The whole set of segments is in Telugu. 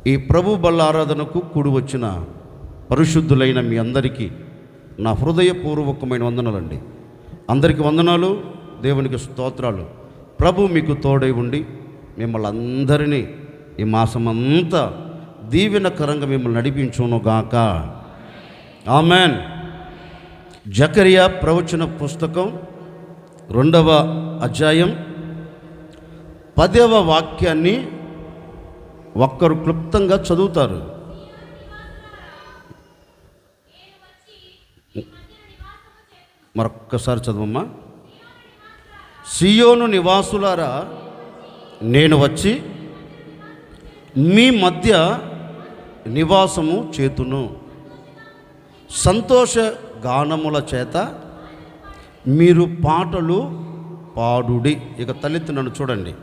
ఈ ప్రభు బల్ల ఆరాధనకు కూడి వచ్చిన పరిశుద్ధులైన మీ అందరికీ నా హృదయపూర్వకమైన వందనాలండి. అందరికీ వందనాలు, దేవునికి స్తోత్రాలు. ప్రభు మీకు తోడై ఉండి మిమ్మల్ని అందరినీ ఈ మాసమంతా దీవెనకరంగా మిమ్మల్ని నడిపించును గాక. ఆమెన్. జకరియా ప్రవచన పుస్తకం 2వ అధ్యాయం 10వ వాక్యాన్ని ఒక్కరు క్లుప్తంగా చదువుతారు. మరొక్కసారి చదవమ్మా. సియోను నివాసులారా, నేను వచ్చి మీ మధ్య నివాసము చేతును, సంతోష గానముల చేత మీరు పాటలు పాడుడి. ఇక తలెత్తి నన్ను చూడండి,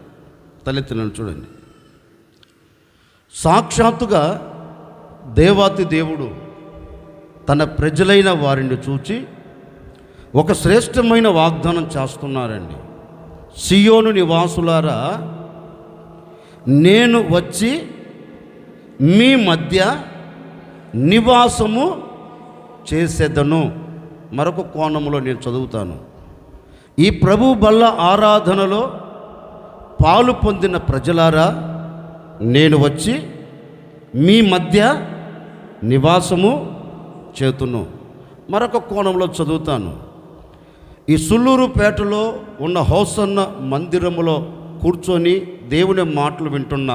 తలెత్తి నన్ను చూడండి. సాక్షాత్తుగా దేవాతి దేవుడు తన ప్రజలైన వారిని చూచి ఒక శ్రేష్టమైన వాగ్దానం చేస్తున్నారండి. సియోను నివాసులారా, నేను వచ్చి మీ మధ్య నివాసము చేసేదను. మరొక కోణంలో నేను చదువుతాను. ఈ ప్రభు బల్ల ఆరాధనలో పాలు పొందిన ప్రజలారా, నేను వచ్చి మీ మధ్య నివాసము చేతును. మరొక కోణంలో చదువుతాను. ఈ సుల్లూరుపేటలో ఉన్న హోసన్న మందిరములో కూర్చొని దేవుని మాటలు వింటున్న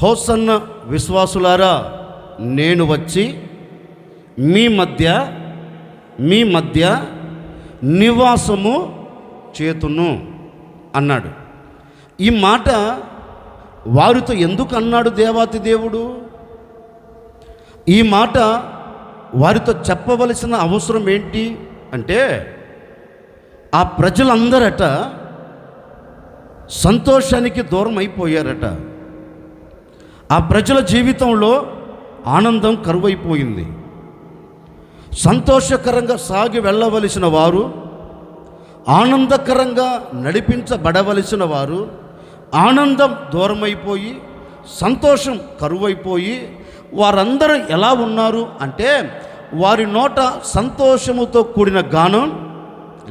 హోసన్న విశ్వాసులారా, నేను వచ్చి మీ మధ్య నివాసము చేతును అన్నాడు. ఈ మాట వారితో ఎందుకు అన్నాడు దేవాతి దేవుడు? ఈ మాట వారితో చెప్పవలసిన అవసరం ఏంటి అంటే, ఆ ప్రజలందరట సంతోషానికి దూరం అయిపోయారట. ఆ ప్రజల జీవితంలో ఆనందం కరువైపోయింది. సంతోషకరంగా సాగి వెళ్ళవలసిన వారు, ఆనందకరంగా నడిపించబడవలసిన వారు ఆనందం దూరమైపోయి సంతోషం కరువైపోయి వారందరూ ఎలా ఉన్నారు అంటే, వారి నోట సంతోషముతో కూడిన గానం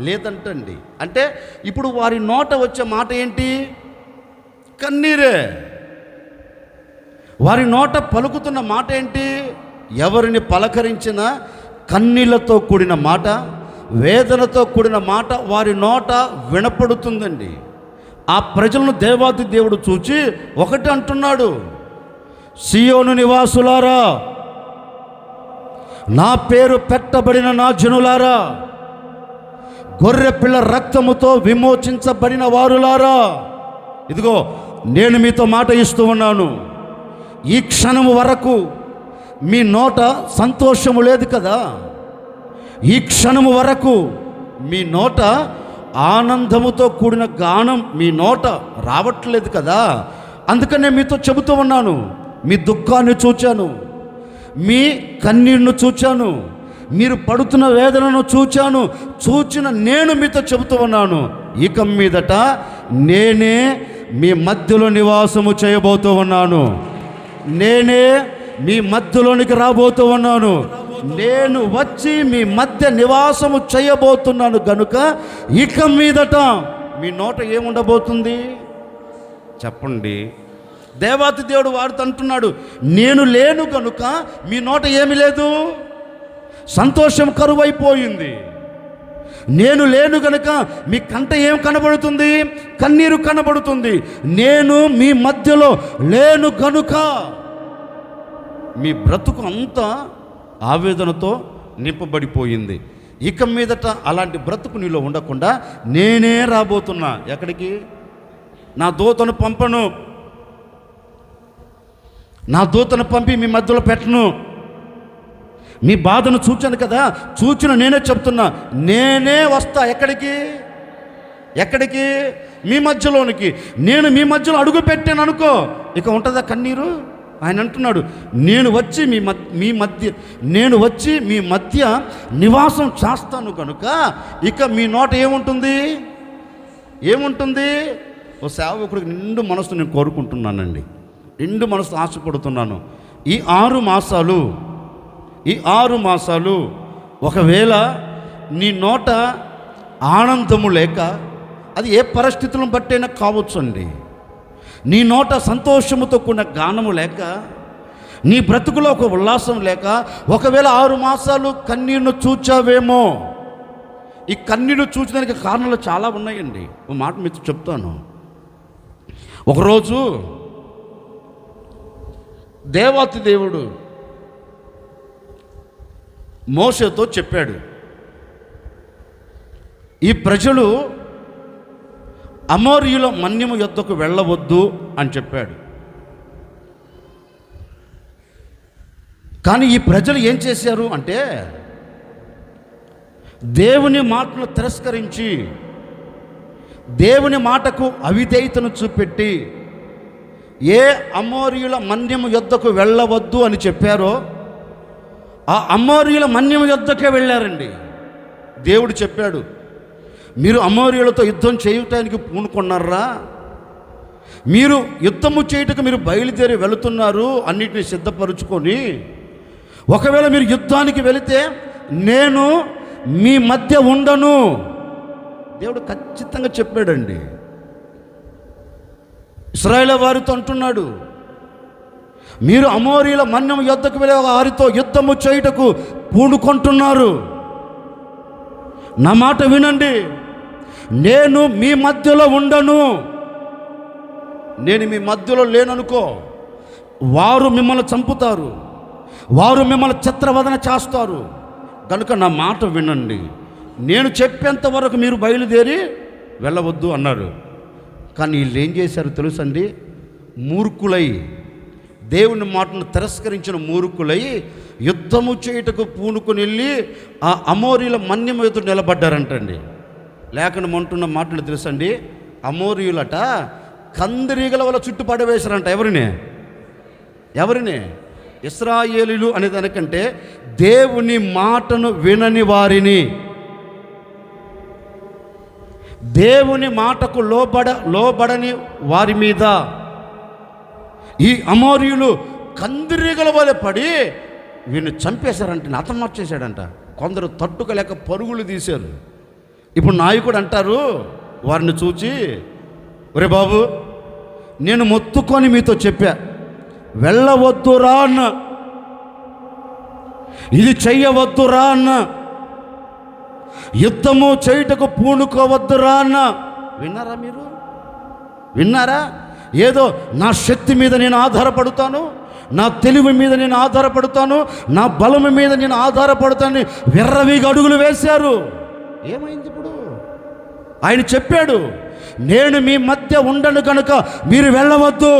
లేదంటండి. అంటే ఇప్పుడు వారి నోట వచ్చే మాట ఏంటి? కన్నీరే. వారి నోట పలుకుతున్న మాట ఏంటి? ఎవరిని పలకరించినా కన్నీళ్లతో కూడిన మాట, వేదనతో కూడిన మాట వారి నోట వినపడుతుందండి. ఆ ప్రజలను దేవాది దేవుడు చూచి ఒకటి అంటున్నాడు, సియోను నివాసులారా, నా పేరు పెట్టబడిన నా జనులారా, గొర్రె పిల్ల రక్తముతో విమోచించబడిన వారులారా, ఇదిగో నేను మీతో మాట ఇస్తూ ఉన్నాను. ఈ క్షణము వరకు మీ నోట సంతోషము లేదు కదా, ఈ క్షణము వరకు మీ నోట ఆనందముతో కూడిన గానం మీ నోట రావట్లేదు కదా. అందుకనే మీతో చెబుతూ ఉన్నాను. మీ దుఃఖాన్ని చూచాను, మీ కన్నీరును చూచాను, మీరు పడుతున్న వేదనను చూచిన నేను మీతో చెబుతూ ఉన్నాను, ఇక మీదట నేనే మీ మధ్యలో నివాసము చేయబోతూ ఉన్నాను. నేనే మీ మధ్యలోనికి రాబోతూ ఉన్నాను. నేను వచ్చి మీ మధ్య నివాసము చేయబోతున్నాను గనుక ఇక మీదట మీ నోట ఏముండబోతుంది చెప్పండి. దేవాతి దేవుడు వారితో అంటున్నాడు, నేను లేను గనుక మీ నోట ఏమీ లేదు, సంతోషం కరువైపోయింది. నేను లేను గనుక మీ కంట ఏం కనబడుతుంది? కన్నీరు కనబడుతుంది. నేను మీ మధ్యలో లేను గనుక మీ బ్రతుకు అంతా ఆవేదనతో నింపబడిపోయింది. ఇక మీదట అలాంటి బ్రతుకు నీలో ఉండకుండా నేనే రాబోతున్నా. ఎక్కడికి? నా దూతను పంపను, నా దూతను పంపి మీ మధ్యలో పెట్టను. మీ బాధను చూచాను కదా, చూచిన నేనే చెప్తున్నా, నేనే వస్తా. ఎక్కడికి? మీ మధ్యలోనికి. నేను మీ మధ్యలో అడుగు పెట్టాను అనుకో, ఇక ఉంటుందా కన్నీరు? ఆయన అంటున్నాడు, నేను వచ్చి మీ మధ్య నివాసం చేస్తాను కనుక ఇక మీ నోట ఏముంటుంది? ఓ సేవకుడికి నిండు మనసు నేను కోరుకుంటున్నానండి. నిండు మనసు ఆశపడుతున్నాను. ఈ 6 మాసాలు ఒకవేళ నీ నోట ఆనందము లేక, అది ఏ పరిస్థితులను బట్టైనా కావచ్చు అండి, నీ నోట సంతోషముతో కూడిన గానము లేక, నీ బ్రతుకులో ఒక ఉల్లాసం లేక, ఒకవేళ 6 మాసాలు కన్నీరును చూచావేమో. ఈ కన్నీరు చూచడానికి కారణాలు చాలా ఉన్నాయండి. ఒక మాట మీతో చెప్తాను. ఒకరోజు దేవాతి దేవుడు మోషేతో చెప్పాడు, ఈ ప్రజలు అమోరీయుల మన్యము యొద్దకు వెళ్ళవద్దు అని చెప్పాడు. కానీ ఈ ప్రజలు ఏం చేశారు అంటే, దేవుని మాటను తిరస్కరించి, దేవుని మాటకు అవిధేయతను చూపెట్టి, ఏ అమోరీయుల మన్యము యొద్దకు వెళ్ళవద్దు అని చెప్పారో ఆ అమోరీయుల మన్యము యొద్దకే వెళ్ళారండి. దేవుడు చెప్పాడు, మీరు అమోరీయులతో యుద్ధం చేయటానికి పూనుకున్నారా? మీరు యుద్ధము చేయుటకు మీరు బయలుదేరి వెళుతున్నారు, అన్నిటిని సిద్ధపరుచుకొని. ఒకవేళ మీరు యుద్ధానికి వెళితే నేను మీ మధ్య ఉండను. దేవుడు ఖచ్చితంగా చెప్పాడండి. ఇశ్రాయేలు వారితో అంటున్నాడు, మీరు అమోరీయుల మన్యం యుద్ధకు వెళ్ళే వారితో యుద్ధము చేయుటకు పూనుకుంటున్నారు. నా మాట వినండి, నేను మీ మధ్యలో ఉండను. నేను మీ మధ్యలో లేననుకో, వారు మిమ్మల్ని చంపుతారు, వారు మిమ్మల్ని చిత్రవదన చేస్తారు. కనుక నా మాట వినండి, నేను చెప్పేంత వరకు మీరు బయలుదేరి వెళ్ళవద్దు అన్నారు. కానీ వీళ్ళు ఏం చేశారు తెలుసండి? మూర్ఖులై, దేవుని మాటను తిరస్కరించిన మూర్ఖులై యుద్ధము చేయుటకు పూనుకొని వెళ్ళి ఆ అమోరీయుల మన్యం ఎదురు నిలబడ్డారంటండి. లేఖనం అంటున్న మాటలు తెలుసండి, అమోరీయులట కందిరీగల వల్ల చుట్టు పడవేశారంట. ఎవరిని? ఇశ్రాయేలీయులు అనే దానికంటే దేవుని మాటను వినని వారిని, దేవుని మాటకు లోబడని వారి మీద ఈ అమోరీయులు కందిరీగల వలె పడి వీడిని చంపేశారంట, హతమార్చేశాడంట. కొందరు తట్టుకోలేక పరుగులు తీశారు. ఇప్పుడు నాయకుడు అంటారు వారిని చూచి, ఒరే బాబు, నేను మొత్తుకొని మీతో చెప్పా, వెళ్ళవద్దురా అన్న, ఇది చెయ్యవద్దురా అన్న, యుద్ధము చేయుటకు పూనుకోవద్దురా అన్న. విన్నారా? మీరు విన్నారా? ఏదో నా శక్తి మీద నేను ఆధారపడతాను, నా తెలివి మీద నేను ఆధారపడతాను, నా బలము మీద నేను ఆధారపడతాను, విర్రవీగా అడుగులు వేశారు. ఏమైంది ఇప్పుడు? ఆయన చెప్పాడు, నేను మీ మధ్య ఉండను కనుక మీరు వెళ్ళవద్దు.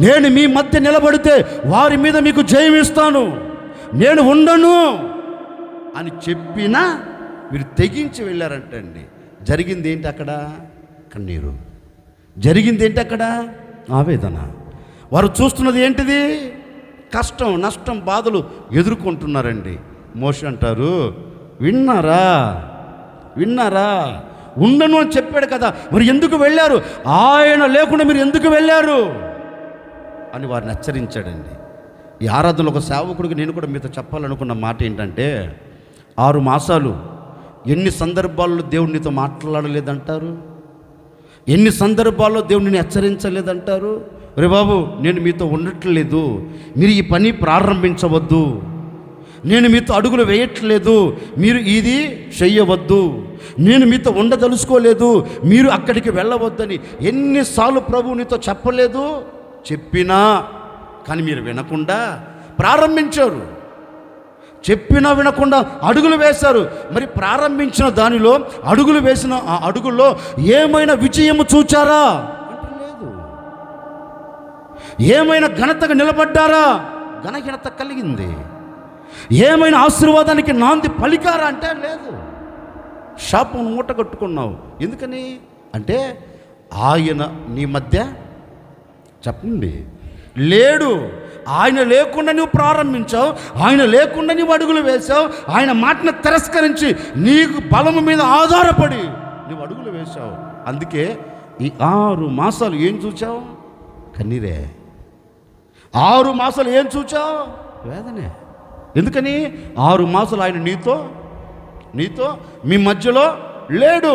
నేను మీ మధ్య నిలబడితే వారి మీద మీకు జయమిస్తాను, నేను ఉండను అని చెప్పినా మీరు తెగించి వెళ్ళారంటండి. జరిగింది ఏంటి అక్కడ? కన్నీరు. జరిగింది ఏంటి అక్కడ? ఆవేదన. వారు చూస్తున్నది ఏంటిది? కష్టం, నష్టం, బాధలు ఎదుర్కొంటున్నారండి. మోషే అంటారు, విన్నారా? ఉండను అని చెప్పాడు కదా, మరి ఎందుకు వెళ్ళారు? ఆయన లేకుండా మీరు ఎందుకు వెళ్ళారు అని వారిని హెచ్చరించాడండి. ఈ ఆరాధనలో ఒక సేవకుడికి నేను కూడా మీతో చెప్పాలనుకున్న మాట ఏంటంటే, 6 మాసాలు ఎన్ని సందర్భాల్లో దేవుడు నీతో మాట్లాడలేదంటారు? ఎన్ని సందర్భాల్లో దేవుడిని హెచ్చరించలేదంటారు? రే బాబు, నేను మీతో ఉండట్లేదు, మీరు ఈ పని ప్రారంభించవద్దు, నేను మీతో అడుగులు వేయట్లేదు, మీరు ఇది చెయ్యవద్దు, నేను మీతో ఉండదలుచుకోలేదు, మీరు అక్కడికి వెళ్ళవద్దని ఎన్నిసార్లు ప్రభు నీతో చెప్పలేదు? చెప్పినా కానీ మీరు వినకుండా ప్రారంభించారు. చెప్పినా వినకుండా అడుగులు వేశారు. మరి ప్రారంభించిన దానిలో, అడుగులు వేసిన ఆ అడుగుల్లో ఏమైనా విజయము చూచారా అంటే లేదు. ఏమైనా ఘనతగా నిలబడ్డారా? ఘనహీనత కలిగింది. ఏమైనా ఆశీర్వాదానికి నాంది పలికారా అంటే లేదు. శాపం మూట కట్టుకున్నావు. ఎందుకని అంటే ఆయన నీ మధ్య, చెప్పండి, లేడు. ఆయన లేకుండా నువ్వు ప్రారంభించావు, ఆయన లేకుండా నువ్వు అడుగులు వేశావు, ఆయన మాటను తిరస్కరించి నీకు బలము మీద ఆధారపడి నువ్వు అడుగులు వేశావు. అందుకే ఈ 6 మాసాలు ఏం చూచావు? కన్నీరే. 6 మాసాలు ఏం చూచావు? వేదనే. ఎందుకని? 6 మాసాలు ఆయన నీతో మీ మధ్యలో లేడు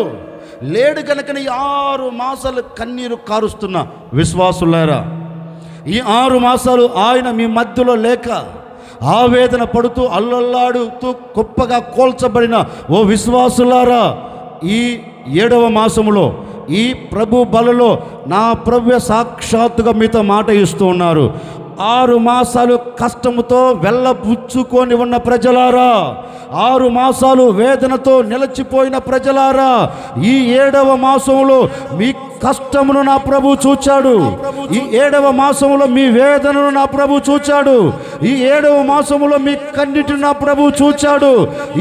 కనుకని 6 మాసాలు కన్నీరు కారుస్తున్న విశ్వాసులారా, ఈ 6 మాసాలు ఆయన మీ మధ్యలో లేక ఆవేదన పడుతూ అల్లల్లాడుతూ కుప్పగా కోల్చబడిన ఓ విశ్వాసులారా, ఈ 7వ మాసములో ఈ ప్రభు బలలో నా ప్రభు సాక్షాత్తుగా మీతో మాట ఇస్తూ ఉన్నారు. 6 మాసాలు కష్టముతో వెళ్ళబుచ్చుకొని ఉన్న ప్రజలారా, 6 మాసాలు వేదనతో నిలిచిపోయిన ప్రజలారా, ఈ 7వ మాసంలో మీ కష్టమును నా ప్రభు చూచాడు. ఈ 7వ మాసంలో మీ వేదనను నా ప్రభు చూచాడు. ఈ 7వ మాసంలో మీ కన్నిటిని నా ప్రభు చూచాడు.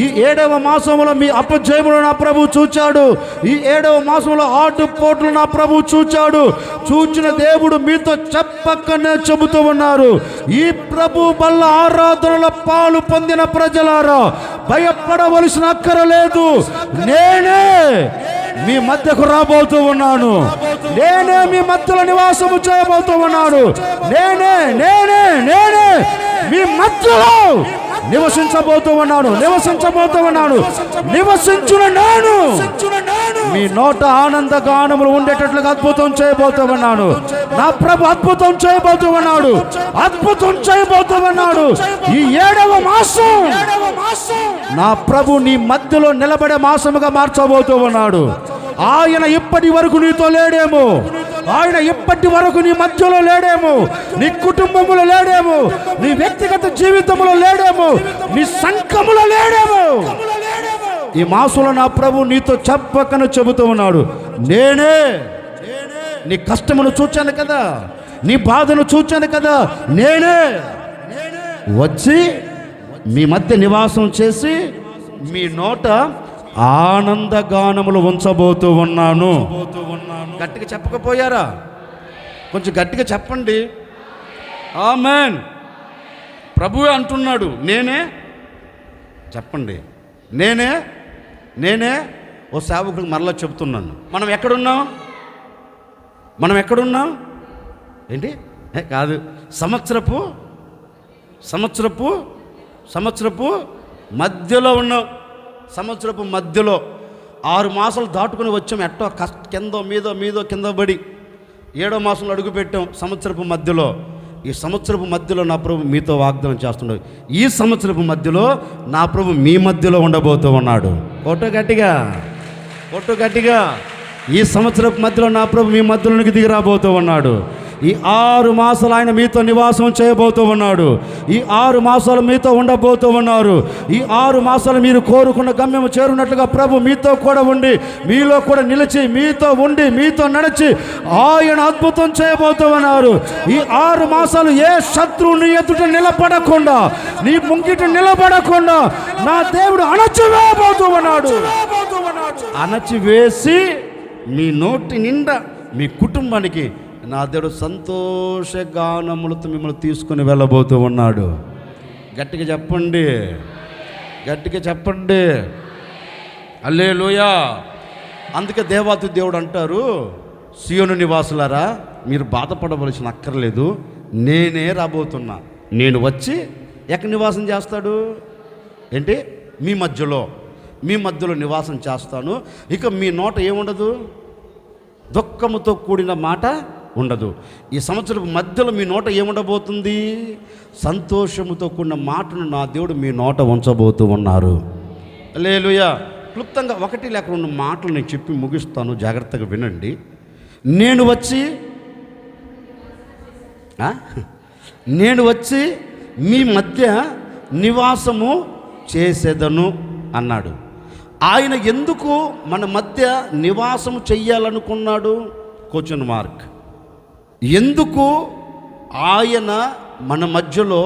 ఈ 7వ మాసంలో మీ అపజయమును నా ప్రభు చూచాడు. ఈ 7వ మాసంలో ఆటుపోట్లు నా ప్రభు చూచాడు. చూచిన దేవుడు మీతో చెప్పకనే చెబుతూ ఉన్నారు. ఈ ప్రభు బల్ల ఆరాధనలో పాలు పొందిన ప్రజలారా, భయపడవలసిన అక్కర లేదు. నేనే మీ మధ్యకు రాబోతూ ఉన్నాను. నేనే మీ మధ్యలో నివాసము చేయబోతూ ఉన్నాను. నేనే మీ మధ్యలో నివసించబోతూ ఉన్నాను. నివసించున నేను మీ నోట ఆనంద గానములు ఉండేటట్లుగా అద్భుతం చేయబోతూ ఉన్నాను. నా ప్రభు అద్భుతం చేయబోతూ ఉన్నాడు. ఈ 7వ మాసం నా ప్రభు నీ మధ్యలో నిలబడే మాసముగా మార్చబోతూ ఉన్నాడు. ఆయన ఇప్పటి వరకు నీతో లేడేమో, ఆయన ఇప్పటి వరకు నీ మధ్యలో లేడేమో, నీ కుటుంబంలో లేడేమో, నీ వ్యక్తిగత జీవితంలో లేడేమో, నీ సంఘములో లేడేమో. ఈ మాసంలో నా ప్రభు నీతో చెప్పకను చెబుతూ ఉన్నాడు. నేనే నీ కష్టమును చూచాను కదా, నీ బాధను చూచాను కదా, నేనే వచ్చి మీ మధ్య నివాసం చేసి మీ నోట ఆనందగానములు ఉంచబోతూ ఉన్నాను. గట్టిగా చెప్పకపోయారా? కొంచెం గట్టిగా చెప్పండి. ఆమేన్. ప్రభువే అంటున్నాడు. నేనే చెప్పండి. నేనే ఓ సేవకుడికి మరలా చెబుతున్నాను. మనం ఎక్కడున్నాం? ఏంటి? కాదు, సంవత్సరపు మధ్యలో ఉన్నాం. సంవత్సరపు మధ్యలో 6 మాసాలు దాటుకుని వచ్చాం. ఎట్టో మీదో కింద పడి 7వ మాసంలో అడుగు పెట్టాం. సంవత్సరపు మధ్యలో, ఈ సంవత్సరపు మధ్యలో నా ప్రభు మీతో వాగ్దానం చేస్తున్నాడు. ఈ సంవత్సరపు మధ్యలో నా ప్రభు మీ మధ్యలో ఉండబోతూ ఉన్నాడు. కొట్టు గట్టిగా. ఈ సంవత్సరపు మధ్యలో నా ప్రభు మీ మధ్యలోనికి దిగి రాబోతూ ఉన్నాడు. ఈ 6 మాసాలు ఆయన మీతో నివాసం చేయబోతూ ఉన్నాడు. ఈ 6 మాసాలు మీతో ఉండబోతూ ఉన్నారు. ఈ 6 మాసాలు మీరు కోరుకున్న గమ్యము చేరున్నట్లుగా ప్రభు మీతో కూడా ఉండి, మీలో కూడా నిలిచి, మీతో ఉండి, మీతో నడిచి ఆయన అద్భుతం చేయబోతూ ఉన్నారు. ఈ 6 మాసాలు ఏ శత్రువుని ఎదుట నిలబడకుండా, నీ ముంగిట నిలబడకుండా నా దేవుడు అణచివేయబోతూ ఉన్నాడు. అణచివేసి మీ నోటి నిండా మీ కుటుంబానికి నా దేవుడు సంతోషగానములతో మిమ్మల్ని తీసుకుని వెళ్ళబోతూ ఉన్నాడు. గట్టిగా చెప్పండి. హల్లెలూయా. అందుకే దేవాతి దేవుడు అంటారు, సియోను నివాసులారా, మీరు బాధపడవలసిన అక్కర్లేదు. నేనే రాబోతున్నా. నేను వచ్చి ఎక్కడ నివాసం చేస్తాడు? ఏంటి? మీ మధ్యలో నివాసం చేస్తాను. ఇక మీ నోట ఏముండదు? దుఃఖముతో కూడిన మాట ఉండదు. ఈ సంవత్సరం మధ్యలో మీ నోట ఏముండబోతుంది? సంతోషముతో కూడిన మాటను నా దేవుడు మీ నోట ఉంచబోతూ ఉన్నారు. హల్లెలూయా. క్లుప్తంగా 1 లేక 2 మాటలు నేను చెప్పి ముగిస్తాను, జాగ్రత్తగా వినండి. నేను వచ్చి మీ మధ్య నివాసము చేసేదను అన్నాడు. ఆయన ఎందుకు మన మధ్య నివాసము చెయ్యాలనుకున్నాడు? Question mark. ఎందుకు ఆయన మన మధ్యలో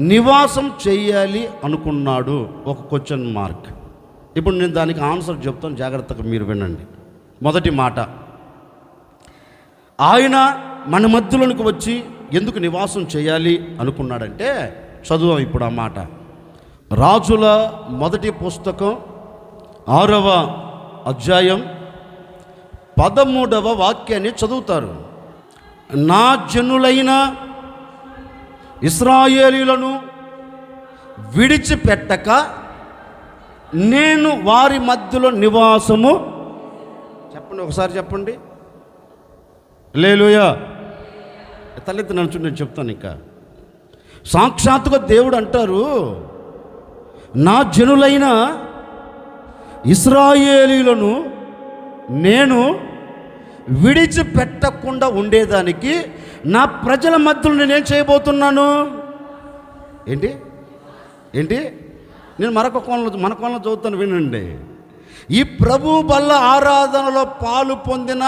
నివాసం చేయాలి అనుకున్నాడు? ఒక క్వశ్చన్ మార్క్. ఇప్పుడు నేను దానికి ఆన్సర్ చెప్తాను, జాగ్రత్తగా మీరు వినండి. మొదటి మాట, ఆయన మన మధ్యలోనికి వచ్చి ఎందుకు నివాసం చేయాలి అనుకున్నాడంటే, చదువు ఇప్పుడు ఆ మాట. రాజుల మొదటి పుస్తకం 6వ అధ్యాయం 13వ వాక్యాన్ని చదువుతారు. నా జనులైన ఇశ్రాయేలీయులను విడిచిపెట్టక నేను వారి మధ్యలో నివాసము. చెప్పండి, ఒకసారి చెప్పండి. హల్లెలూయా. తలెత్తి నన్ను నేను చెప్తాను. ఇంకా సాక్షాత్తుగా దేవుడు అంటారు, నా జనులైన ఇశ్రాయేలీయులను నేను విడిచిపెట్టకుండా ఉండేదానికి నా ప్రజల మధ్యలో నేనేం చేయబోతున్నాను. ఏంటి ఏంటి నేను మన కోణంలో చదువుతాను, వినండి. ఈ ప్రభు బల్ల ఆరాధనలో పాలు పొందిన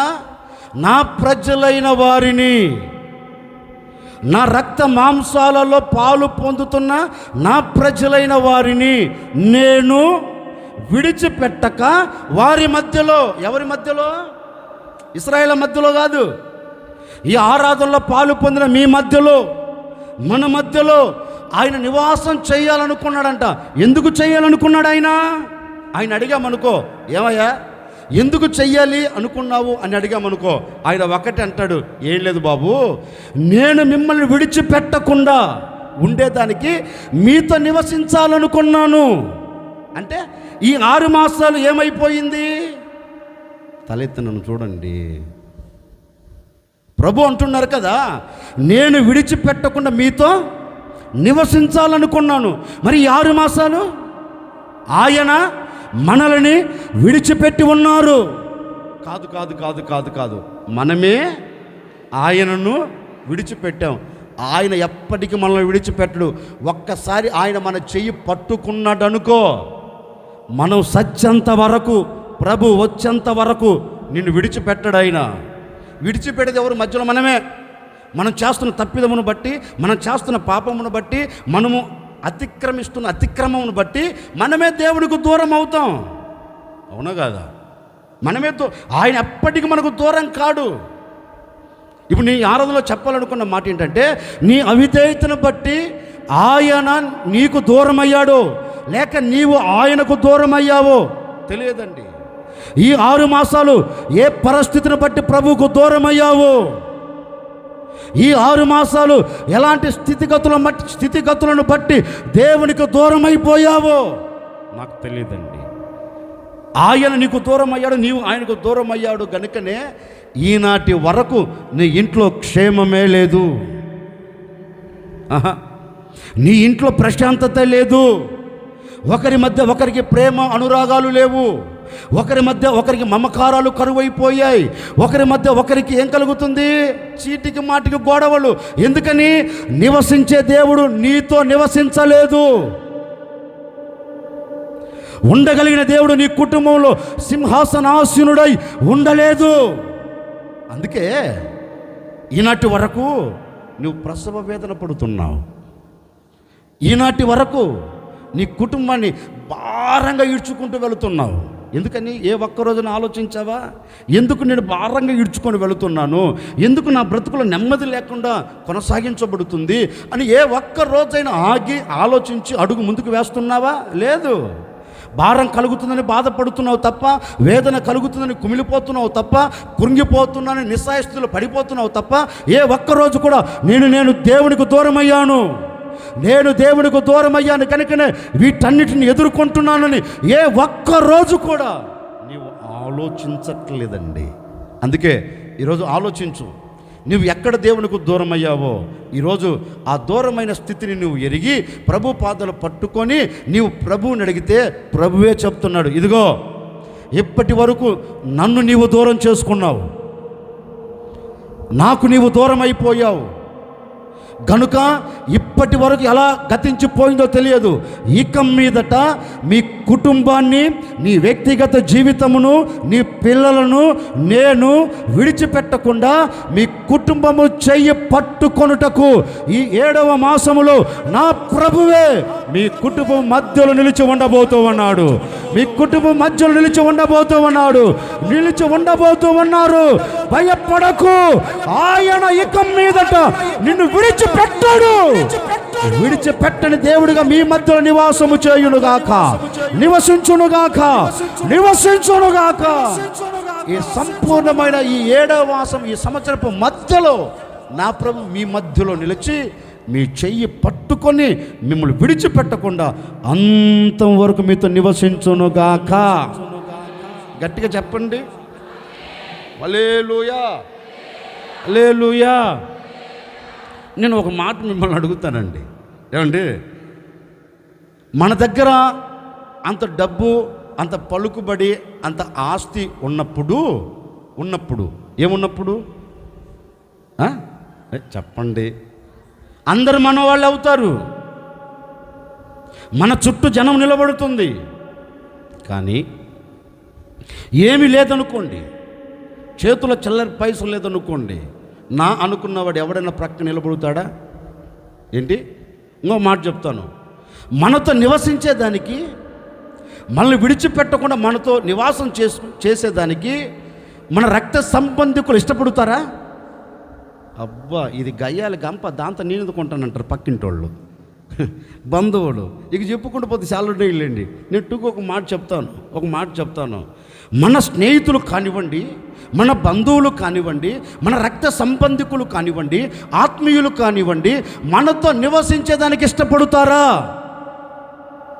నా ప్రజలైన వారిని, నా రక్త మాంసాలలో పాలు పొందుతున్న నా ప్రజలైన వారిని నేను విడిచిపెట్టక వారి మధ్యలో, ఎవరి మధ్యలో? ఇశ్రాయేల్ మధ్యలో కాదు, ఈ ఆరాధనలో పాలు పొందిన మీ మధ్యలో, మన మధ్యలో ఆయన నివాసం చేయాలనుకున్నాడంట. ఎందుకు చేయాలనుకున్నాడు ఆయన అడిగామనుకో, ఏమయ్యా ఎందుకు చెయ్యాలి అనుకున్నావు అని అడిగామనుకో, ఆయన ఒకటి అంటాడు, ఏం లేదు బాబు, నేను మిమ్మల్ని విడిచిపెట్టకుండా ఉండేదానికి మీతో నివసించాలనుకున్నాను. అంటే ఈ 6 మాసాలు ఏమైపోయింది? తలెత్తి నన్ను చూడండి. ప్రభు అంటున్నారు కదా, నేను విడిచిపెట్టకుండా మీతో నివసించాలనుకున్నాను. మరి ఈ 6 మాసాలు ఆయన మనల్ని విడిచిపెట్టి ఉన్నారు. కాదు కాదు కాదు కాదు కాదు మనమే ఆయనను విడిచిపెట్టాం. ఆయన ఎప్పటికీ మనల్ని విడిచిపెట్టడు. ఒక్కసారి ఆయన మన చెయ్యి పట్టుకున్నాడనుకో, మనం సత్యంత వరకు, ప్రభు వచ్చేంత వరకు నిన్ను విడిచిపెట్టడు. ఆయన విడిచిపెట్టేది ఎవరు? మధ్యలో మనమే. మనం చేస్తున్న తప్పిదమును బట్టి, మనం చేస్తున్న పాపమును బట్టి, మనము అతిక్రమిస్తున్న అతిక్రమమును బట్టి మనమే దేవుడికి దూరం అవుతాం. అవునా కాదా? మనమే ఆయన ఎప్పటికీ మనకు దూరం కాడు. ఇప్పుడు నీ ఆరాధనలో చెప్పాలనుకున్న మాట ఏంటంటే, నీ అవిధేయతను బట్టి ఆయన నీకు దూరం అయ్యాడో లేక నీవు ఆయనకు దూరం అయ్యావో తెలియదండి. ఈ 6 మాసాలు ఏ పరిస్థితిని బట్టి ప్రభువుకు దూరం అయ్యావో, ఈ 6 మాసాలు ఎలాంటి స్థితిగతులను బట్టి దేవునికి దూరం అయిపోయావో నాకు తెలియదండి. ఆయన నీకు దూరం అయ్యాడు, నీవు ఆయనకు దూరం అయ్యాడు. గనుకనే ఈనాటి వరకు నీ ఇంట్లో క్షేమమే లేదు. నీ ఇంట్లో ప్రశాంతత లేదు. ఒకరి మధ్య ఒకరికి ప్రేమ అనురాగాలు లేవు. ఒకరి మధ్య ఒకరికి మమకారాలు కరువైపోయాయి. ఒకరి మధ్య ఒకరికి ఏం కలుగుతుంది? చీటికి మాటికి గొడవలు. ఎందుకని? నివసించే దేవుడు నీతో నివసించలేదు. ఉండగలిగిన దేవుడు నీ కుటుంబంలో సింహాసనాసీనుడై ఉండలేదు. అందుకే ఈనాటి వరకు నువ్వు ప్రసవ వేదన పడుతున్నావు. ఈనాటి వరకు నీ కుటుంబాన్ని భారంగా ఈడ్చుకుంటూ వెళుతున్నావు. ఎందుకని? ఏ ఒక్కరోజున ఆలోచించావా? ఎందుకు నేను భారంగా ఈడ్చుకొని వెళుతున్నాను, ఎందుకు నా బ్రతుకులో నెమ్మది లేకుండా కొనసాగించబడుతుంది అని ఏ ఒక్క రోజైనా ఆగి ఆలోచించి అడుగు ముందుకు వేస్తున్నావా? లేదు. భారం కలుగుతుందని బాధపడుతున్నావు తప్ప, వేదన కలుగుతుందని కుమిలిపోతున్నావు తప్ప, కృంగిపోతున్నానని నిస్సాయస్థితిలో పడిపోతున్నావు తప్ప, ఏ ఒక్కరోజు కూడా నేను దేవునికి దూరమయ్యాను, నేను దేవునికి దూరమయ్యాను కనుకనే వీటన్నిటిని ఎదుర్కొంటున్నానని ఏ ఒక్కరోజు కూడా నీవు ఆలోచించట్లేదండి. అందుకే ఈరోజు ఆలోచించు, నువ్వు ఎక్కడ దేవునికి దూరం అయ్యావో ఈరోజు ఆ దూరమైన స్థితిని నువ్వు ఎరిగి ప్రభు పాదాలు పట్టుకొని నీవు ప్రభువుని అడిగితే ప్రభువే చెప్తున్నాడు, ఇదిగో ఇప్పటి వరకు నన్ను నీవు దూరం చేసుకున్నావు, నాకు నీవు దూరం అయిపోయావు గనుక ఇప్పటి వరకు ఎలా గతించిపోయిందో తెలియదు. ఇక మీదట మీ కుటుంబాన్ని, నీ వ్యక్తిగత జీవితమును, నీ పిల్లలను నేను విడిచిపెట్టకుండా మీ కుటుంబము చెయ్యి పట్టుకొనుటకు ఈ 7వ మాసములో నా ప్రభువే మీ కుటుంబం మధ్యలో నిలిచి ఉండబోతూ ఉన్నాడు. మీ కుటుంబం మధ్యలో నిలిచి ఉండబోతూ ఉన్నాడు, నిలిచి ఉండబోతూ ఉన్నారు. భయపడకు, ఆయన ఇక మీదట నిన్ను విడిచిపెట్టాడు. విడిచిపెట్టని దేవుడిగా మీ మధ్యలో నివాసము చేయునుగాక, నివసించునుగాక, నివసించునుగాక. ఈ సంపూర్ణమైన ఈ 7వ మాసం, ఈ సంవత్సరపు మధ్యలో నా ప్రభు మీ మధ్యలో నిలిచి మీ చెయ్యి పట్టుకొని మిమ్మల్ని విడిచిపెట్టకుండా అంతం వరకు మీతో నివసించునుగాక. గట్టిగా చెప్పండి, హల్లెలూయా, హల్లెలూయా. నేను ఒక మాట మిమ్మల్ని అడుగుతానండి, ఏమండి, మన దగ్గర అంత డబ్బు, అంత పలుకుబడి, అంత ఆస్తి ఉన్నప్పుడు ఏమున్నప్పుడు చెప్పండి, అందరు మన వాళ్ళు అవుతారు, మన చుట్టూ జనం నిలబడుతుంది. కానీ ఏమీ లేదనుకోండి, చేతిలో చిల్లర పైసలు లేదనుకోండి, నా అనుకున్నవాడు ఎవడైనా ప్రక్క నిలబడుతాడా ఏంటి? ఇంకో మాట చెప్తాను, మనతో నివసించేదానికి, మనల్ని విడిచిపెట్టకుండా మనతో నివాసం చేసేదానికి మన రక్త సంబంధికులు ఇష్టపడతారా? అబ్బా, ఇది గయ్యాలి గంప, దాంతో నేను ఎందుకుంటానంటారు పక్కింటోళ్ళు, బంధువులు. ఇక చెప్పుకుంటూ పోతే చాలా వెళ్ళండి. నేను ఒక మాట చెప్తాను. మన స్నేహితులు కానివ్వండి, మన బంధువులు కానివ్వండి, మన రక్త సంబంధికులు కానివ్వండి, ఆత్మీయులు కానివ్వండి, మనతో నివసించేదానికి ఇష్టపడతారా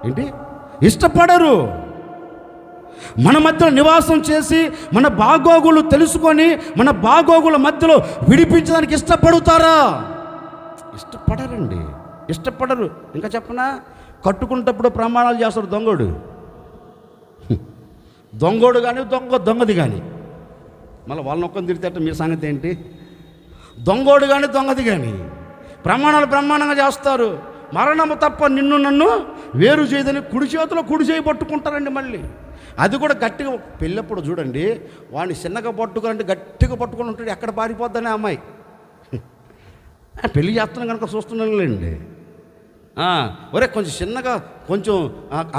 ఏంటి? ఇష్టపడరు. మన మధ్యలో నివాసం చేసి మన బాగోగులు తెలుసుకొని మన బాగోగుల మధ్యలో విడిపించడానికి ఇష్టపడతారా? ఇష్టపడరండి, ఇష్టపడరు. ఇంకా చెప్పనా, కట్టుకునేటప్పుడు ప్రమాణాలు చేస్తాడు దొంగోడు కానీ దొంగది కానీ. మళ్ళీ వాళ్ళని ఒక్కని తిరిగితే మీ సంగతి ఏంటి? దొంగోడు కానీ దొంగది కానీ ప్రమాణంగా చేస్తారు. మరణము తప్ప నిన్ను నన్ను వేరు చేయదని కుడి చేతిలో కుడి చేయి పట్టుకుంటారండి. మళ్ళీ అది కూడా గట్టిగా, పెళ్ళప్పుడు చూడండి, వాడిని చిన్నగా పట్టుకోవాలంటే గట్టిగా పట్టుకొని ఉంటాడు, ఎక్కడ పారిపోద్దనే అమ్మాయి. పెళ్ళి చేస్తున్నాం కనుక చూస్తున్నానులేండి. ఒరే కొంచెం చిన్నగా, కొంచెం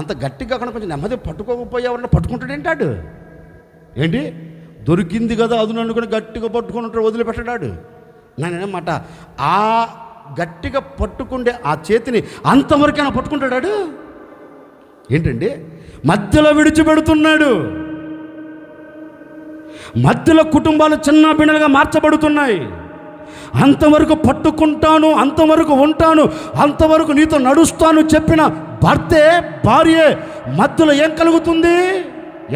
అంత గట్టిగా కాకుండా కొంచెం నెమ్మది పట్టుకోకపోయేవాడిని పట్టుకుంటాడేంటాడు ఏంటి? దొరికింది కదా అది నన్ను కూడా గట్టిగా పట్టుకొని ఉంటాడు, వదిలిపెట్టాడు. నేనేనమాట ఆ గట్టిగా పట్టుకుంటే ఆ చేతిని అంతవరకైనా పట్టుకుంటాడు ఏంటండి? మధ్యలో విడిచిపెడుతున్నాడు. మధ్యలో కుటుంబాలు చిన్న బిడ్డలుగా మార్చబడుతున్నాయి. అంతవరకు పట్టుకుంటాను, అంతవరకు ఉంటాను, అంతవరకు నీతో నడుస్తాను చెప్పిన భర్తే భార్యే మధ్యలో ఏం కలుగుతుంది?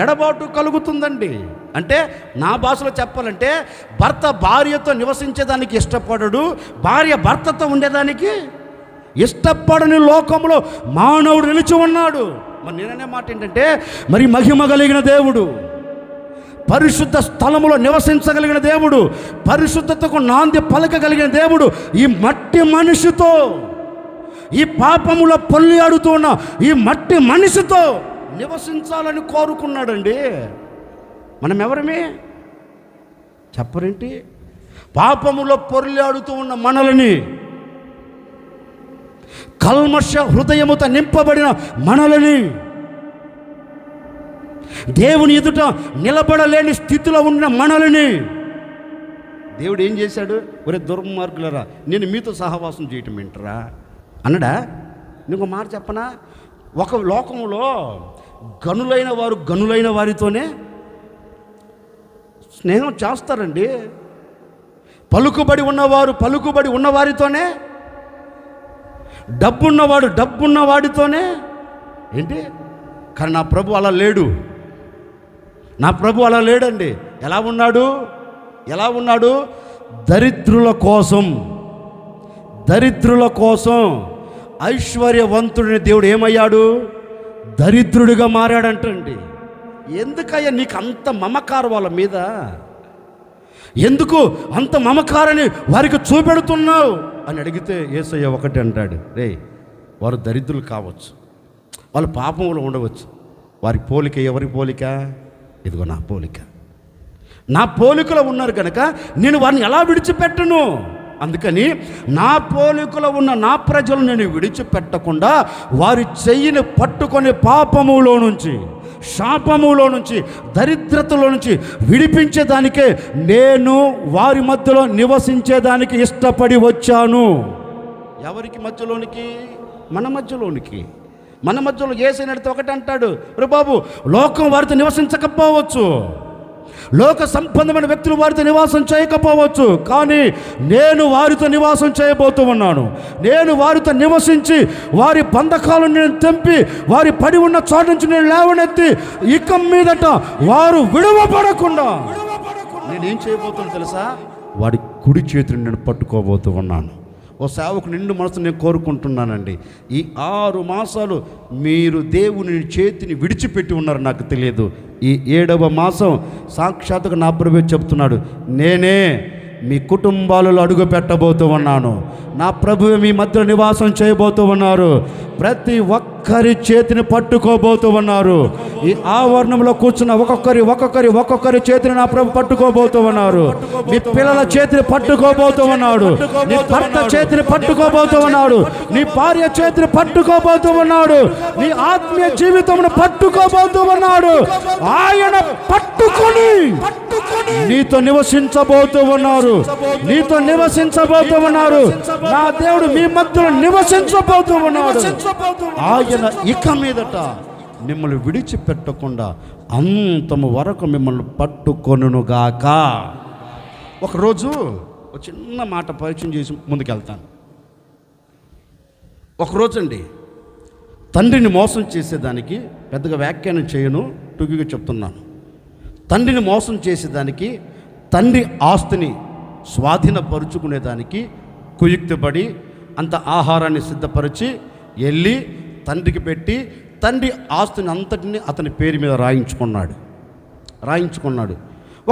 ఎడబాటు కలుగుతుందండి. అంటే నా భాషలో చెప్పాలంటే, భర్త భార్యతో నివసించేదానికి ఇష్టపడడు, భార్య భర్తతో ఉండేదానికి ఇష్టపడని లోకంలో మానవుడు నిలిచి ఉన్నాడు. మరి నేననే మాట ఏంటంటే, మరి మహిమ కలిగిన దేవుడు, పరిశుద్ధ స్థలములో నివసించగలిగిన దేవుడు, పరిశుద్ధతకు నాంది పలకగలిగిన దేవుడు ఈ మట్టి మనిషితో, ఈ పాపములో పొల్లియాడుతూ ఉన్న ఈ మట్టి మనిషితో నివసించాలని కోరుకున్నాడండి. మనం ఎవరమే చెప్పరేంటి? పాపములో పొర్లాడుతూ ఉన్న మనల్ని, కల్మష హృదయముతో నింపబడిన మనల్ని, దేవుని ఎదుట నిలబడలేని స్థితిలో ఉన్న మనల్ని దేవుడు ఏం చేశాడు? ఒరే దుర్మార్గులరా, నేను మీతో సహవాసం చేయటం ఏంటరా అన్నడా? నీకు మాట చెప్పనా, ఒక లోకంలో గనులైన వారితోనే స్నేహం చేస్తారండి. పలుకుబడి ఉన్నవారితోనే, డబ్బున్న వాడితోనే ఏంటి? కానీ నా ప్రభు అలా లేడు. నా ప్రభు అలా లేడండి. ఎలా ఉన్నాడు? దరిద్రుల కోసం ఐశ్వర్యవంతుడిని దేవుడు ఏమయ్యాడు? దరిద్రుడిగా మారాడంటండి. ఎందుకయ్యా నీకు అంత మమకారం వాళ్ళ మీద? ఎందుకు అంత మమకారాన్ని వారికి చూపెడుతున్నావు అని అడిగితే యేసయ్య ఒకటి అంటాడు, రే వారు దరిద్రులు కావచ్చు, వాళ్ళు పాపంలో ఉండవచ్చు, వారి పోలిక ఎవరి పోలిక? ఇదిగో నా పోలికలో ఉన్నారు కనుక నేను వారిని ఎలా విడిచిపెట్టను? అందుకని నా పోలికలో ఉన్న నా ప్రజలు నేను విడిచిపెట్టకుండా వారి చెయ్యిని పట్టుకొని పాపములో నుంచి, శాపములో నుంచి, దరిద్రతలో నుంచి విడిపించేదానికే నేను వారి మధ్యలో నివసించేదానికి ఇష్టపడి వచ్చాను. ఎవరికి మధ్యలోనికి? మన మధ్యలో యేసు నడితే ఒకటి అంటాడు, రే బాబు, లోకం వారితో నివసించకపోవచ్చు, లోక సంబంధమైన వ్యక్తులు వారితో నివాసం చేయకపోవచ్చు, కానీ నేను వారితో నివాసం చేయబోతూ ఉన్నాను. నేను వారితో నివసించి వారి బంధకాలను నేను తెంపి వారి పడి ఉన్న చోట నుంచి నేను లేవనెత్తి ఇక మీదట వారు విడువబడకుండా నేనేం చేయబోతున్నాను తెలుసా? వాడి కుడి చేతిని నేను పట్టుకోబోతూ ఉన్నాను. ఓ సేవకు నిండు మనసు నేను కోరుకుంటున్నానండి, ఈ 6 మాసాలు మీరు దేవుని చేతిని విడిచిపెట్టి ఉన్నారు, నాకు తెలియదు. ఈ 7వ మాసం సాక్షాత్తుగా నా ప్రభువే చెప్తున్నాడు, నేనే మీ కుటుంబాలలో అడుగు పెట్టబోతూ ఉన్నాను. నా ప్రభువే మీ మధ్యలో నివాసం చేయబోతూ ఉన్నారు. ప్రతి ఒక్కరి చేతిని పట్టుకోబోతూ ఉన్నారు. ఈ ఆవరణంలో కూర్చున్న ఒక్కొక్కరి చేతిని నా ప్రభు పట్టుకోబోతూ ఉన్నారు. మీ పిల్లల చేతిని పట్టుకోబోతూ ఉన్నాడు. నీ భర్త చేతిని పట్టుకోబోతూ ఉన్నాడు. నీ భార్య చేతిని పట్టుకోబోతూ ఉన్నాడు. నీ ఆత్మీయ జీవితమును పట్టుకోబోతూ ఉన్నాడు. ఆయన పట్టుకొని నీతో నివసించబోతూ ఉన్నారు. నీతో నివసించబోతూ ఉన్నారు. నా దేవుడు మీ మధ్యలో నివసించబోతూ ఉన్నాడు. ఆయన ఇక మీదట మిమ్మల్ని విడిచిపెట్టకుండా అంతము వరకు మిమ్మల్ని పట్టుకొనుగాక. ఒకరోజు ఒక చిన్న మాట పరిచయం చేసి ముందుకెళ్తాను. ఒకరోజు అండి, తండ్రిని మోసం చేసేదానికి పెద్దగా వ్యాఖ్యానం చేయను, టూకీగా చెప్తున్నాను. తండ్రిని మోసం చేసేదానికి, తండ్రి ఆస్తిని స్వాధీనపరుచుకునేదానికి కుయుక్తిపడి అంత ఆహారాన్ని సిద్ధపరిచి వెళ్ళి తండ్రికి పెట్టి తండ్రి ఆస్తిని అంతటిని అతని పేరు మీద రాయించుకున్నాడు.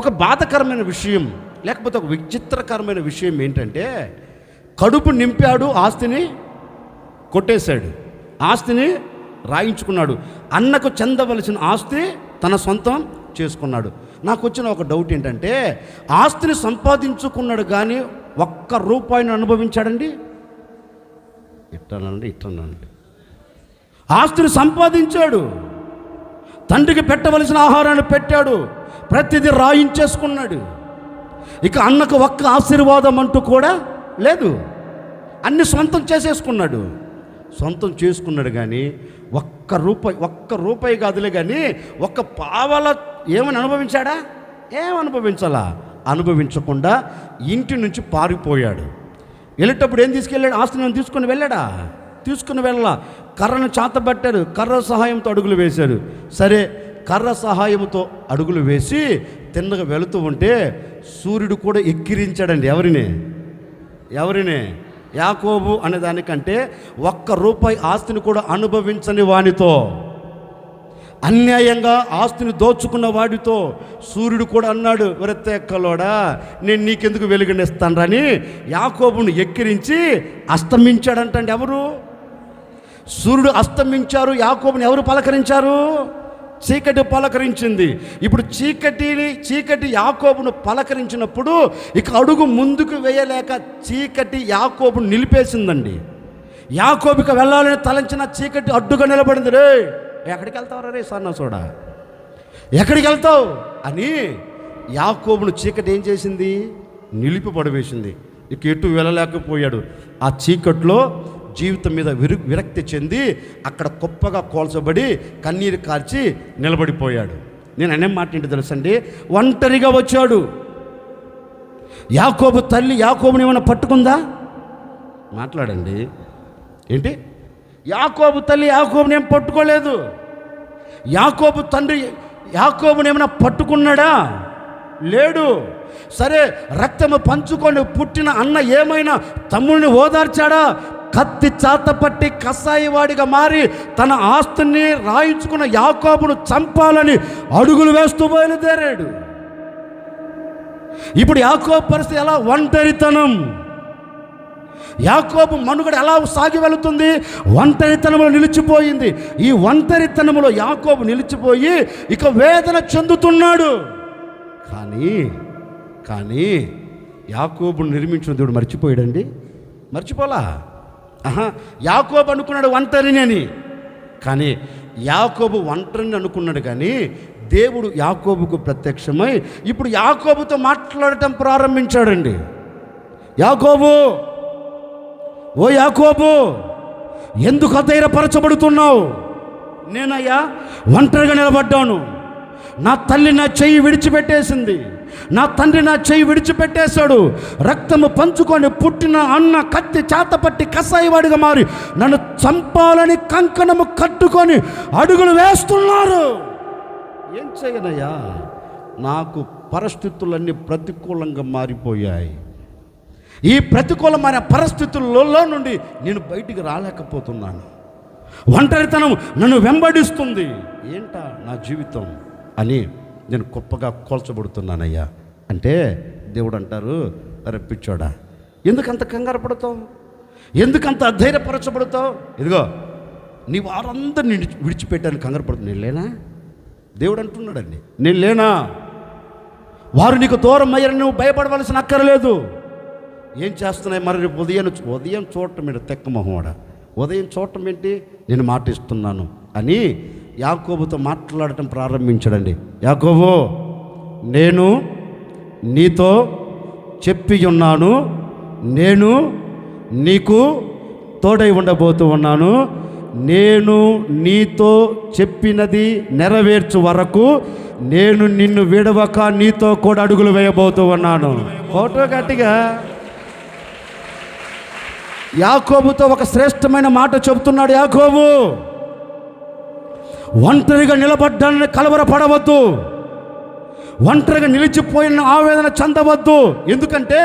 ఒక బాధకరమైన విషయం, లేకపోతే ఒక విచిత్రకరమైన విషయం ఏంటంటే, కడుపు నింపాడు, ఆస్తిని కొట్టేశాడు, ఆస్తిని రాయించుకున్నాడు. అన్నకు చెందవలసిన ఆస్తి తన సొంతం చేసుకున్నాడు. నాకు వచ్చిన ఒక డౌట్ ఏంటంటే, ఆస్తిని సంపాదించుకున్నాడు కానీ ఒక్క రూపాయిని అనుభవించాడండి? ఇట్టనండి. ఆస్తిని సంపాదించాడు, తండ్రికి పెట్టవలసిన ఆహారాన్ని పెట్టాడు, ప్రతిదీ రాయించేసుకున్నాడు. ఇక అన్నకు ఒక్క ఆశీర్వాదం అంటూ కూడా లేదు. అన్ని సొంతం చేసుకున్నాడు కానీ ఒక్క రూపాయి కాదులే కానీ ఒక్క పావల ఏమని అనుభవించాడా? ఏమనుభవించాలా? అనుభవించకుండా ఇంటి నుంచి పారిపోయాడు. వెళ్ళేటప్పుడు ఏం తీసుకెళ్ళాడు? ఆస్తిని తీసుకుని వెళ్ళా. కర్రను చాతబట్టారు, కర్ర సహాయంతో అడుగులు వేశారు. సరే, కర్ర సహాయంతో అడుగులు వేసి తిన్నగా వెళుతూ ఉంటే సూర్యుడు కూడా ఎక్కిరించాడండి. ఎవరిని? యాకోబు అనే దానికంటే ఒక్క రూపాయి ఆస్తిని కూడా అనుభవించని వానితో, అన్యాయంగా ఆస్తిని దోచుకున్న వాడితో సూర్యుడు కూడా అన్నాడు, వరెత్తెక్కలోడా, నేను నీకెందుకు వెలుగునిస్తాను అని యాకోబును ఎక్కిరించి అస్తమించాడంటండి. ఎవరు? సూర్యుడు అస్తమించారు, యాకోబుని ఎవరు పలకరించారు? చీకటి పలకరించింది. ఇప్పుడు చీకటి యాకోబును పలకరించినప్పుడు ఇక అడుగు ముందుకు వేయలేక చీకటి యాకోబును నిలిపేసిందండి. యాకోబుకి వెళ్ళాలని తలంచిన చీకటి అడ్డుగా నిలబడింది. రే, ఎక్కడికి వెళ్తావు రే సన్నసోడా, ఎక్కడికి వెళ్తావు అని యాకోబును చీకటి ఏం చేసింది? నిలిపి పడవేసింది. ఇక ఎటు వెళ్ళలేకపోయాడు. ఆ చీకట్లో జీవితం మీద విరక్తి చెంది అక్కడ గొప్పగా కోల్చబడి కన్నీరు కార్చి నిలబడిపోయాడు. నేను అనే మాట ఏంటి తెలుసండి? ఒంటరిగా వచ్చాడు. యాకోబు తల్లి యాకోబుని ఏమైనా పట్టుకుందా? మాట్లాడండి. ఏంటి? యాకోబు తల్లి యాకోబుని ఏం పట్టుకోలేదు. యాకోబు తండ్రి యాకోబుని ఏమైనా పట్టుకున్నాడా? లేడు. సరే, రక్తము పంచుకొని పుట్టిన అన్న ఏమైనా తమ్ముడిని ఓదార్చాడా? కత్తి చాతపట్టి కసాయివాడిగా మారి తన ఆస్తిని రాయించుకున్న యాకోబును చంపాలని అడుగులు వేస్తూ బయలుదేరాడు. ఇప్పుడు యాకోబు పరిస్థితి ఎలా? ఒంటరితనం. యాకోబు మనుగడ ఎలా సాగి వెళుతుంది? ఒంటరితనంలో నిలిచిపోయింది. ఈ ఒంటరితనంలో యాకోబు నిలిచిపోయి ఇక వేదన చెందుతున్నాడు. కానీ యాకోబును నిర్మించిన దేవుడు మర్చిపోయాడండి? మర్చిపోలా. యాకోబు అనుకున్నాడు ఒంటరిని అని, కానీ యాకోబు ఒంటరిని అనుకున్నాడు. కానీ దేవుడు యాకోబుకు ప్రత్యక్షమై ఇప్పుడు యాకోబుతో మాట్లాడటం ప్రారంభించాడండి. యాకోబు, ఓ యాకోబు, ఎందుకు అధైర్యపరచబడుతున్నావు? నేనయ్యా ఒంటరిగా నిలబడ్డాను. నా తల్లి నా చెయ్యి విడిచిపెట్టేసింది, నా తండ్రి నా చెయ్యి విడిచిపెట్టేశాడు, రక్తము పంచుకొని పుట్టిన అన్న కత్తి చేతపట్టి కసాయివాడిగా మారి నన్ను చంపాలని కంకణము కట్టుకొని అడుగులు వేస్తున్నారు. ఏం చేయనయ్యా, నాకు పరిస్థితులన్నీ ప్రతికూలంగా మారిపోయాయి. ఈ ప్రతికూలమైన పరిస్థితులలో నుండి నేను బయటికి రాలేకపోతున్నాను. ఒంటరితనం నన్ను వెంబడిస్తుంది. ఏంటా నా జీవితం అని నేను గొప్పగా కోల్చబడుతున్నానయ్యా అంటే దేవుడు అంటారు, అరే పిచ్చోడా, ఎందుకంత కంగారు పడతావు, ఎందుకంత అధైర్యపరచబడతావు? ఇదిగో నీ వారందరినీ విడిచిపెట్టాను కంగారు పడుతుంది. నేను లేనా? దేవుడు అంటున్నాడండి, నేను లేనా? వారు నీకు దూరం అయ్యారని నువ్వు భయపడవలసిన అక్కర్లేదు. ఏం చేస్తున్నాయి మరి? రేపు ఉదయం చూడటం ఏంటి తెక్కమొహమాడ, ఉదయం చూడటం ఏంటి? నేను మాట ఇస్తున్నాను అని యాకోబుతో మాట్లాడటం ప్రారంభించాడండి. యాకోబు, నేను నీతో చెప్పి ఉన్నాను, నేను నీకు తోడై ఉండబోతూ ఉన్నాను, నేను నీతో చెప్పినది నెరవేర్చు వరకు నేను నిన్ను విడవక నీతో కూడా అడుగులు వేయబోతూ ఉన్నాను. ఫోటో గట్టిగా యాకోబుతో ఒక శ్రేష్టమైన మాట చెబుతున్నాడు. యాకోబు, ఒంటరిగా నిలబడ్డానని కలవరపడవద్దు, ఒంటరిగా నిలిచిపోయిన ఆవేదన చెందవద్దు. ఎందుకంటే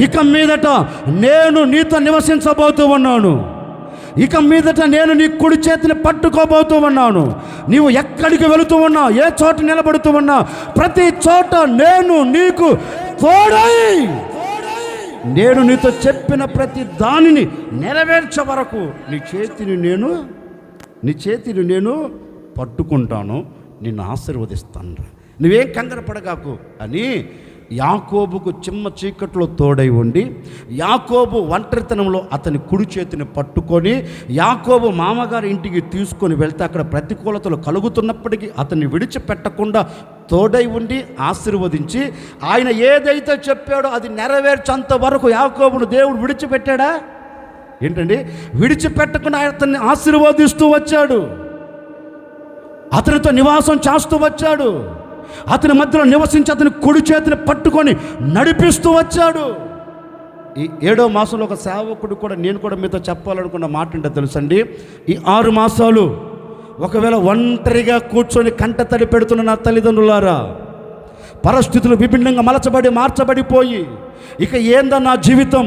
ఇక మీదట నేను నీతో నివసించబోతూ ఉన్నాను, ఇక మీదట నేను నీ కుడి చేతిని పట్టుకోబోతూ ఉన్నాను. నీవు ఎక్కడికి వెళుతూ ఉన్నా, ఏ చోట నిలబడుతూ ఉన్నా, ప్రతి చోట నేను నీకు తోడై, నేను నీతో చెప్పిన ప్రతి దానిని నెరవేర్చే వరకు నీ చేతిని నేను పట్టుకుంటాను, నిన్ను ఆశీర్వదిస్తాను, నువ్వేం కంగారు పడగాకు అని యాకోబుకు చిమ్మ చీకట్లో తోడై ఉండి, యాకోబు ఒంటరితనంలో అతని కుడి చేతిని పట్టుకొని యాకోబు మామగారి ఇంటికి తీసుకొని వెళ్తే అక్కడ ప్రతికూలతలు కలుగుతున్నప్పటికీ అతన్ని విడిచిపెట్టకుండా తోడై ఉండి ఆశీర్వదించి ఆయన ఏదైతే చెప్పాడో అది నెరవేర్చేంత వరకు యాకోబును దేవుడు విడిచిపెట్టాడా ఏంటండి? విడిచిపెట్టకుండా అతన్ని ఆశీర్వదిస్తూ వచ్చాడు, అతనితో నివాసం చేస్తూ వచ్చాడు, అతని మధ్యలో నివసించి అతని కుడి చేతిని పట్టుకొని నడిపిస్తూ వచ్చాడు. ఈ 7వ మాసంలో ఒక సేవకుడు కూడా నేను కూడా మీతో చెప్పాలనుకున్న మాట ఏంటో తెలుసండి. ఈ 6 మాసాలు ఒకవేళ ఒంటరిగా కూర్చొని కంట తడి పెడుతున్న నా తల్లిదండ్రులారా, పరిస్థితులు విభిన్నంగా మార్చబడిపోయి ఇక ఏందా నా జీవితం,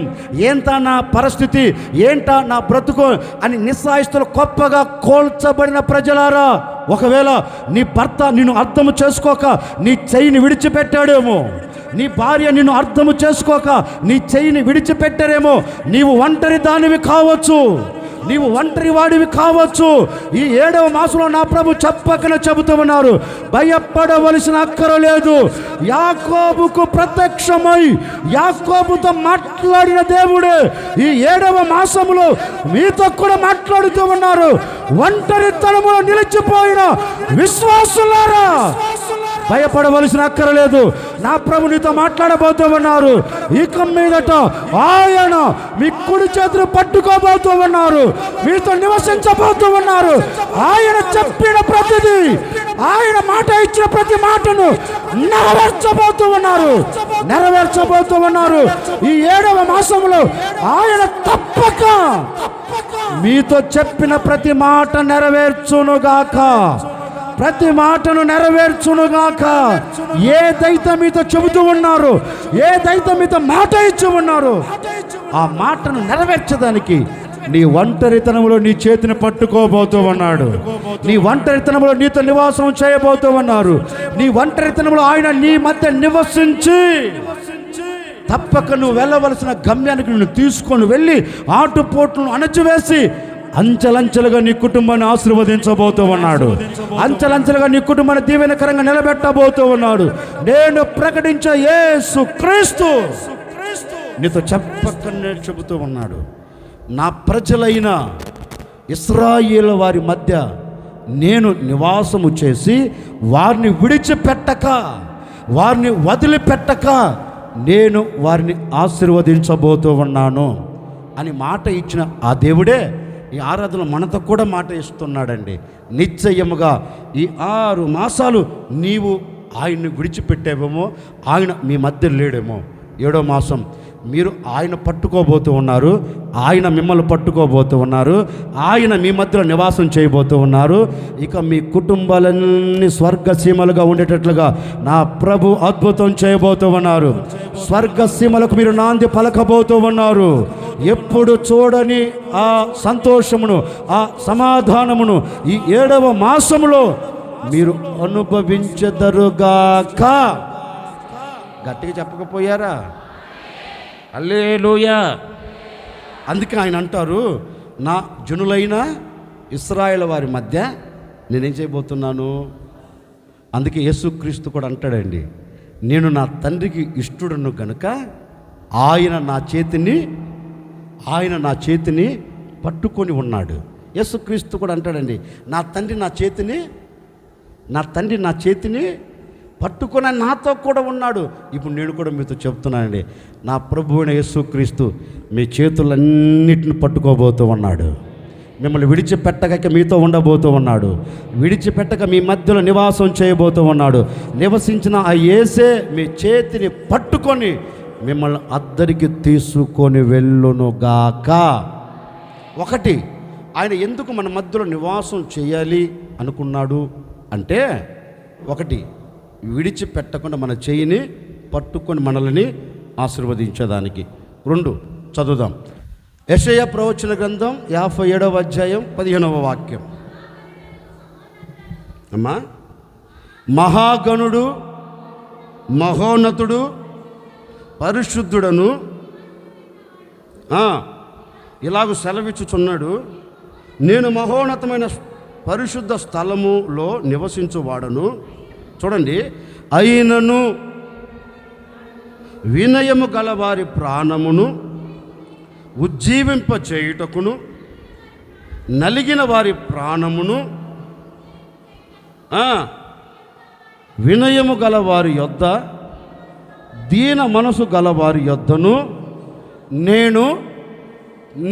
ఏంటా నా పరిస్థితి, ఏంటా నా బ్రతుకు అని నిస్సాయిస్తులు గొప్పగా కోల్చబడిన ప్రజలారా, ఒకవేళ నీ భర్త నిన్ను అర్థము చేసుకోక నీ చెయ్యిని విడిచిపెట్టాడేమో, నీ భార్య నిన్ను అర్థము చేసుకోక నీ చెయ్యిని విడిచిపెట్టారేమో, నీవు ఒంటరి దానివి కావచ్చు, నీవు ఒంటరి వాడివి కావచ్చు. ఈ 7వ మాసంలో నా ప్రభు చెప్పకనే చెబుతూ ఉన్నారు, భయపడవలసిన అక్కరలేదు. యాకోబుకు ప్రత్యక్షమై యాకోబుతో మాట్లాడిన దేవుడే ఈ 7వ మాసంలో మీతో కూడా మాట్లాడుతూ ఉన్నారు. ఒంటరితనములో నిలిచిపోయిన విశ్వాసులారా, భయపడవలసిన అక్కరలేదు. నా ప్రభు నీతో మాట్లాడబోతూ ఉన్నారు. ఇక మీదట ఆయన మీ కుడి చేతులు పట్టుకోబోతూ ఉన్నారు, మీతో నివసించబోతూ ఉన్నారు. ఆయన చెప్పిన ప్రతిదీ, ఆయన మాట ఇచ్చిన ప్రతి మాటను నెరవేర్చబోతూ ఉన్నారు. ఈ 7వ మాసంలో ఆయన తప్పక మీతో చెప్పిన ప్రతి మాట నెరవేర్చునుగాక, ప్రతి మాటను నెరవేర్చునుగాక. ఏదైతే మీతో చెబుతూ ఉన్నారు, ఏదైతే మీతో మాట ఇచ్చి ఉన్నారు, ఆ మాటను నెరవేర్చడానికి నీ ఒంటరితనంలో నీ చేతిని పట్టుకోబోతూ ఉన్నాడు. నీ ఒంటరితనంలో నీతో నివాసం చేయబోతూ ఉన్నారు. నీ ఒంటరితనంలో ఆయన నీ మధ్య నివసించి తప్పక నువ్వు వెళ్ళవలసిన గమ్యానికి నిన్ను తీసుకొని వెళ్ళి ఆటుపోట్లను అణచివేసి అంచెలంచెలుగా నీ కుటుంబాన్ని ఆశీర్వదించబోతూ ఉన్నాడు. అంచెలంచెలుగా నీ కుటుంబాన్ని దీవెనకరంగా నిలబెట్టబోతూ ఉన్నాడు. నేను ప్రకటించే యేసు క్రీస్తు నీతో చెప్పకనే చెబుతూ ఉన్నాడు. నా ప్రజలైన ఇశ్రాయేలు వారి మధ్య నేను నివాసము చేసి వారిని విడిచిపెట్టక, వారిని వదిలిపెట్టక నేను వారిని ఆశీర్వదించబోతూ ఉన్నాను అని మాట ఇచ్చిన ఆ దేవుడే ఈ ఆరాధన మనతో కూడా మాట ఇస్తున్నాడండి. నిశ్చయముగా ఈ 6 మాసాలు నీవు ఆయన్ని విడిచిపెట్టేవేమో, ఆయన మీ మధ్య లేడేమో. 7వ మాసం మీరు ఆయన పట్టుకోబోతూ ఉన్నారు, ఆయన మిమ్మల్ని పట్టుకోబోతూ ఉన్నారు, ఆయన మీ మధ్యలో నివాసం చేయబోతూ ఉన్నారు. ఇక మీ కుటుంబాలన్నీ స్వర్గసీమలుగా ఉండేటట్లుగా నా ప్రభు అద్భుతం చేయబోతూ ఉన్నారు. స్వర్గసీమలకు మీరు నాంది పలకబోతూ ఉన్నారు. ఎప్పుడు చూడని ఆ సంతోషమును, ఆ సమాధానమును ఈ 7వ మాసములో మీరు అనుభవించెదరుగాక. గట్టిగా చెప్పకపోయారా? హల్లెలూయా. అందుకే ఆయన అంటారు, నా జనులైన ఇశ్రాయేలు వారి మధ్య నేనేం చేయబోతున్నాను. అందుకే యేసుక్రీస్తు కూడా అంటాడండి, నేను నా తండ్రికి ఇష్టడును గనుక ఆయన నా చేతిని పట్టుకొని ఉన్నాడు. యేసుక్రీస్తు కూడా అంటాడండి, నా తండ్రి నా చేతిని పట్టుకొని నాతో కూడా ఉన్నాడు. ఇప్పుడు నేను కూడా మీతో చెప్తున్నానండి, నా ప్రభువు అయిన యేసుక్రీస్తు మీ చేతులన్నిటిని పట్టుకోబోతూ ఉన్నాడు. మిమ్మల్ని విడిచిపెట్టక మీతో ఉండబోతూ ఉన్నాడు. విడిచిపెట్టక మీ మధ్యలో నివాసం చేయబోతూ ఉన్నాడు. నివసించిన ఆ యేసే మీ చేతిని పట్టుకొని మిమ్మల్ని అద్దరికి తీసుకొని వెళ్ళునుగాక. ఒకటి, ఆయన ఎందుకు మన మధ్యలో నివాసం చేయాలి అనుకున్నాడు అంటే, ఒకటి విడిచిపెట్టకుండా మన చేయిని పట్టుకొని మనల్ని ఆశీర్వదించేదానికి. 2 చదువుదాం. యెషయా ప్రవచన గ్రంథం 57వ అధ్యాయం 15వ వాక్యం. అమ్మా, మహాగణుడు, మహోన్నతుడు, పరిశుద్ధుడను ఇలాగ సెలవిచ్చుచున్నాడు, నేను మహోన్నతమైన పరిశుద్ధ స్థలములో నివసించువాడను. చూడండి, అయినను వినయము గల వారి ప్రాణమును ఉజ్జీవింపచేయుటకును, నలిగిన వారి ప్రాణమును వినయము గల వారి యొద్ద, దీన మనసు గల వారి యొద్దను నేను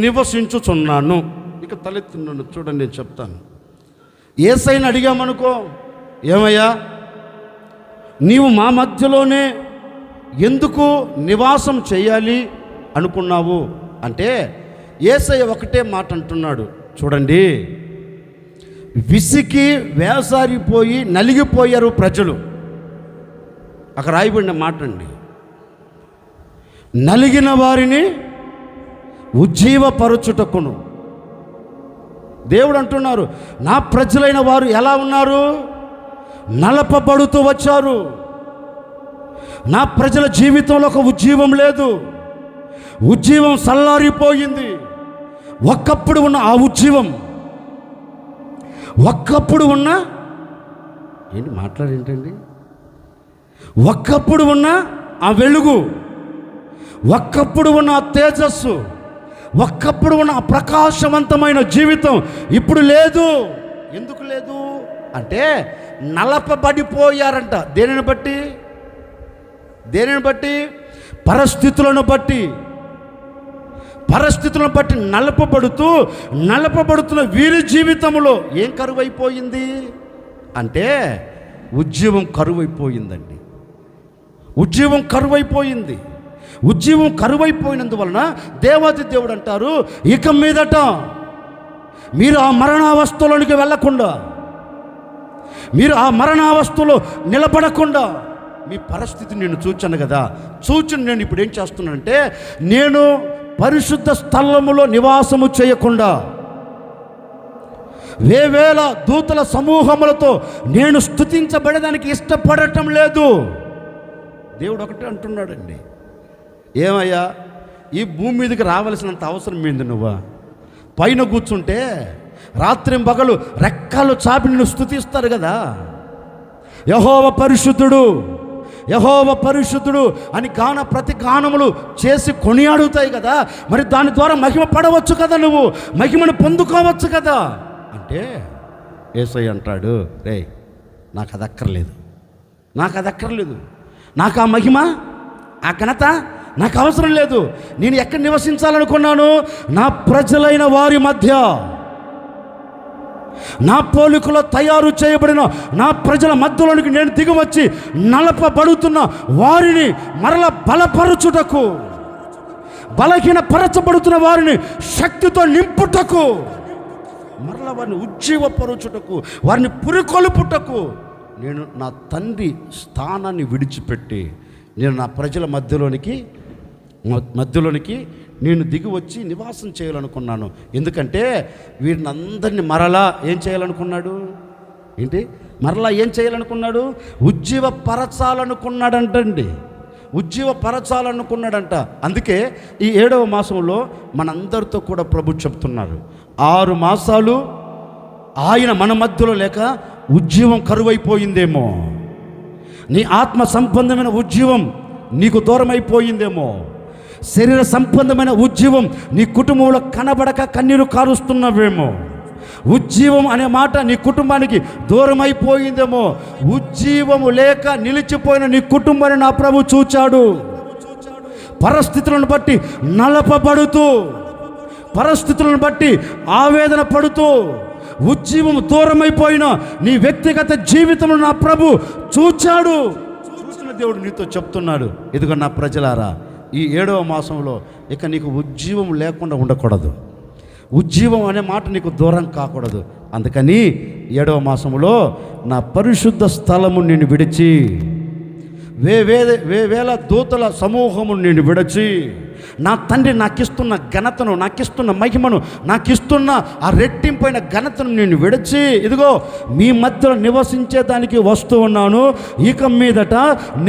నివసించుచున్నాను. ఇక తలెత్తున్నాను చూడండి, నేను చెప్తాను. యేసయ్యని అడిగామనుకో, ఏమయ్యా నీవు మా మధ్యలోనే ఎందుకు నివాసం చేయాలి అనుకున్నావు అంటే, యేసయ్య ఒకటే మాట అంటున్నాడు. చూడండి, విసికి వేసారిపోయి నలిగిపోయారు ప్రజలు. అక్కడ రాయబడిన మాట అండి, నలిగిన వారిని ఉజ్జీవపరచుటకును. దేవుడు అంటున్నారు, నా ప్రజలైన వారు ఎలా ఉన్నారు? నలపబడుతూ వచ్చారు. నా ప్రజల జీవితంలో ఒక ఉజ్జీవం లేదు, ఉజ్జీవం సల్లారిపోయింది. ఒక్కప్పుడు ఉన్న ఆ ఉజ్జీవం, ఒక్కప్పుడు ఉన్న మాట్లాడేంటండి, ఒక్కప్పుడు ఉన్న ఆ వెలుగు, ఒక్కప్పుడు ఉన్న ఆ తేజస్సు, ఒక్కప్పుడు ఉన్న ఆ ప్రకాశవంతమైన జీవితం ఇప్పుడు లేదు. ఎందుకు లేదు అంటే, నలపబడిపోయారంట. దేనిని బట్టి? పరిస్థితులను బట్టి నలపబడుతున్న వీరి జీవితంలో ఏం కరువైపోయింది అంటే, ఉజ్జీవం కరువైపోయిందండి. ఉజ్జీవం కరువైపోయినందువలన దేవాది దేవుడు అంటారు, ఇక మీదట మీరు ఆ మరణావస్థలోనికి వెళ్ళకుండా, మీరు ఆ మరణావస్థలో నిలబడకుండా, మీ పరిస్థితి నేను చూచాను కదా, నేను ఇప్పుడు ఏం చేస్తున్నానంటే, నేను పరిశుద్ధ స్థలములో నివాసము చేయకుండా వేవేల దూతల సమూహములతో నేను స్తుతించబడడానికి ఇష్టపడటం లేదు. దేవుడు ఒకటే అంటున్నాడండి, ఏమయ్యా ఈ భూమి మీదకి రావాల్సినంత అవసరం ఏంది? నువ్వు పైన కూర్చుంటే రాత్రి పగలు రెక్కలు చాపి నిన్ను స్తుతిస్తారు కదా, యెహోవా పరిశుద్ధుడు అని ప్రతి గానములు చేసి కొనియాడుతాయి కదా, మరి దాని ద్వారా మహిమ పడవచ్చు కదా, నువ్వు మహిమను పొందుకోవచ్చు కదా అంటే, యేసయ్య అంటాడు, రే నాకు అది అక్కర్లేదు, నాకు ఆ మహిమ ఆ ఘనత నాకు అవసరం లేదు. నేను ఎక్కడ నివసించాలనుకున్నాను? నా ప్రజలైన వారి మధ్య. నా పోలికలో తయారు చేయబడిన నా ప్రజల మధ్యలోనికి నేను దిగివచ్చి నలపబడుతున్న వారిని మరల బలపరచుటకు, బలహీనపరచబడుతున్న వారిని శక్తితో నింపుటకు, మరల వారిని ఉజ్జీవపరచుటకు, వారిని పురికొల్పుటకు నేను నా తండ్రి స్థానాన్ని విడిచిపెట్టి నేను నా ప్రజల మధ్యలోనికి నేను దిగి వచ్చి నివాసం చేయాలనుకున్నాను. ఎందుకంటే వీరిని అందరినీ మరలా ఏం చేయాలనుకున్నాడు? ఏంటి? మరలా ఏం చేయాలనుకున్నాడు? ఉజ్జీవపరచాలనుకున్నాడంటండి. ఉజ్జీవపరచాలనుకున్నాడంట. అందుకే ఈ 7వ మాసంలో మనందరితో కూడా ప్రభు చెప్తున్నారు, 6 మాసాలు ఆయన మన మధ్యలో లేక ఉజ్జీవం కరువైపోయిందేమో, నీ ఆత్మ సంబంధమైన ఉజ్జీవం నీకు దూరమైపోయిందేమో, శరీర సంబంధమైన ఉజ్జీవం నీ కుటుంబంలో కనబడక కన్నీరు కారుస్తున్నవేమో, ఉజ్జీవం అనే మాట నీ కుటుంబానికి దూరమైపోయిందేమో, ఉజ్జీవము లేక నిలిచిపోయిన నీ కుటుంబాన్ని నా ప్రభు చూచాడు. పరిస్థితులను బట్టి నలపబడుతూ, పరిస్థితులను బట్టి ఆవేదన పడుతూ, ఉజ్జీవం దూరమైపోయిన నీ వ్యక్తిగత జీవితంలో నా ప్రభు చూచాడు. చూసిన దేవుడు నీతో చెప్తున్నాడు, ఇదిగో నా ప్రజలారా, ఈ 7వ మాసంలో ఇక నీకు ఉజ్జీవం లేకుండా ఉండకూడదు, ఉజ్జీవం అనే మాట నీకు దూరం కాకూడదు. అందుకని 7వ మాసంలో నా పరిశుద్ధ స్థలము నేను విడిచి, వేల దూతల సమూహము నేను విడిచి, నా తండ్రి నాకిస్తున్న ఘనతను, నాకిస్తున్న మహిమను, నాకిస్తున్న ఆ రెట్టింపైన ఘనతను నేను విడిచి, ఇదిగో మీ మధ్యలో నివసించేదానికి వస్తూ ఉన్నాను. ఇక మీదట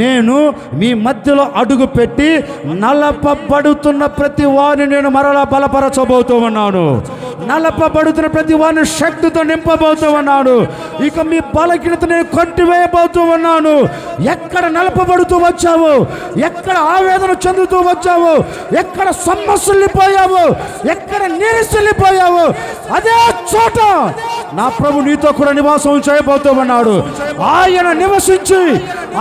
నేను మీ మధ్యలో అడుగు పెట్టి నలపబడుతున్న ప్రతి వారిని నేను మరలా బలపరచబోతూ ఉన్నాను. నలపబడుతున్న ప్రతి వారిని శక్తితో నింపబోతూ ఉన్నాను. ఇక మీ బలహీనత నేను కొట్టివేయబోతూ ఉన్నాను. ఎక్కడ నలపబడుతూ వచ్చావు, ఎక్కడ ఆవేదన చెందుతూ వచ్చావు, ఎక్కడ సొమ్మసిల్లిపోయావు, ఎక్కడ నీరసిల్లిపోయావు, అదే చోట నా ప్రభు నీతో కూడా నివాసం చేయబోతూ ఉన్నాడు. ఆయన నివసించి,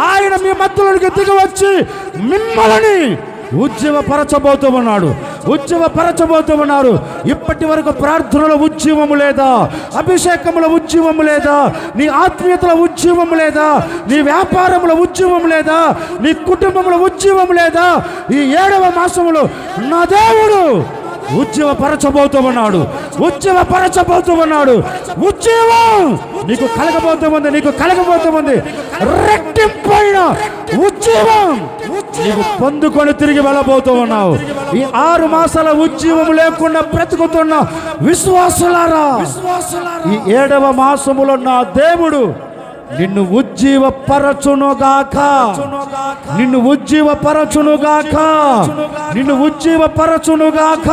ఆయన మీ మధ్యలోకి దిగి వచ్చి మిమ్మల్ని ఉజ్జీవపరచబోతూ ఉన్నాడు, ఉజ్జీవపరచబోతూ ఉన్నారు. ఇప్పటి వరకు ప్రార్థనలో ఉజ్జీవము లేదా, అభిషేకముల ఉజ్జీవము లేదా, నీ ఆత్మీయతల ఉజ్జీవము లేదా, నీ వ్యాపారముల ఉజ్జీవము లేదా, నీ కుటుంబంలో ఉజ్జీవము లేదా, ఈ 7వ మాసములో నా దేవుడు ఉజ్జీవపరచబోతూ ఉన్నాడు, ఉజ్జీవపరచబోతూ ఉన్నాడు. ఉజ్జీవం నీకు కలగబోతుంది, నీకు కలగబోతుంది. రెట్టింపైన ఉజ్జీవం నీకు పొందుకొని తిరిగి వెళ్ళబోతూ ఉన్నావు. ఈ 6 మాసాల ఉజ్జీవం లేకుండా బ్రతుకుతున్న విశ్వాసులారా, ఈ 7వ మాసములో నా దేవుడు నిన్ను ఉజ్జీవపరచునుగాక, నిన్ను ఉజ్జీవపరచునుగాక, నిన్ను ఉజ్జీవపరచునుగాక.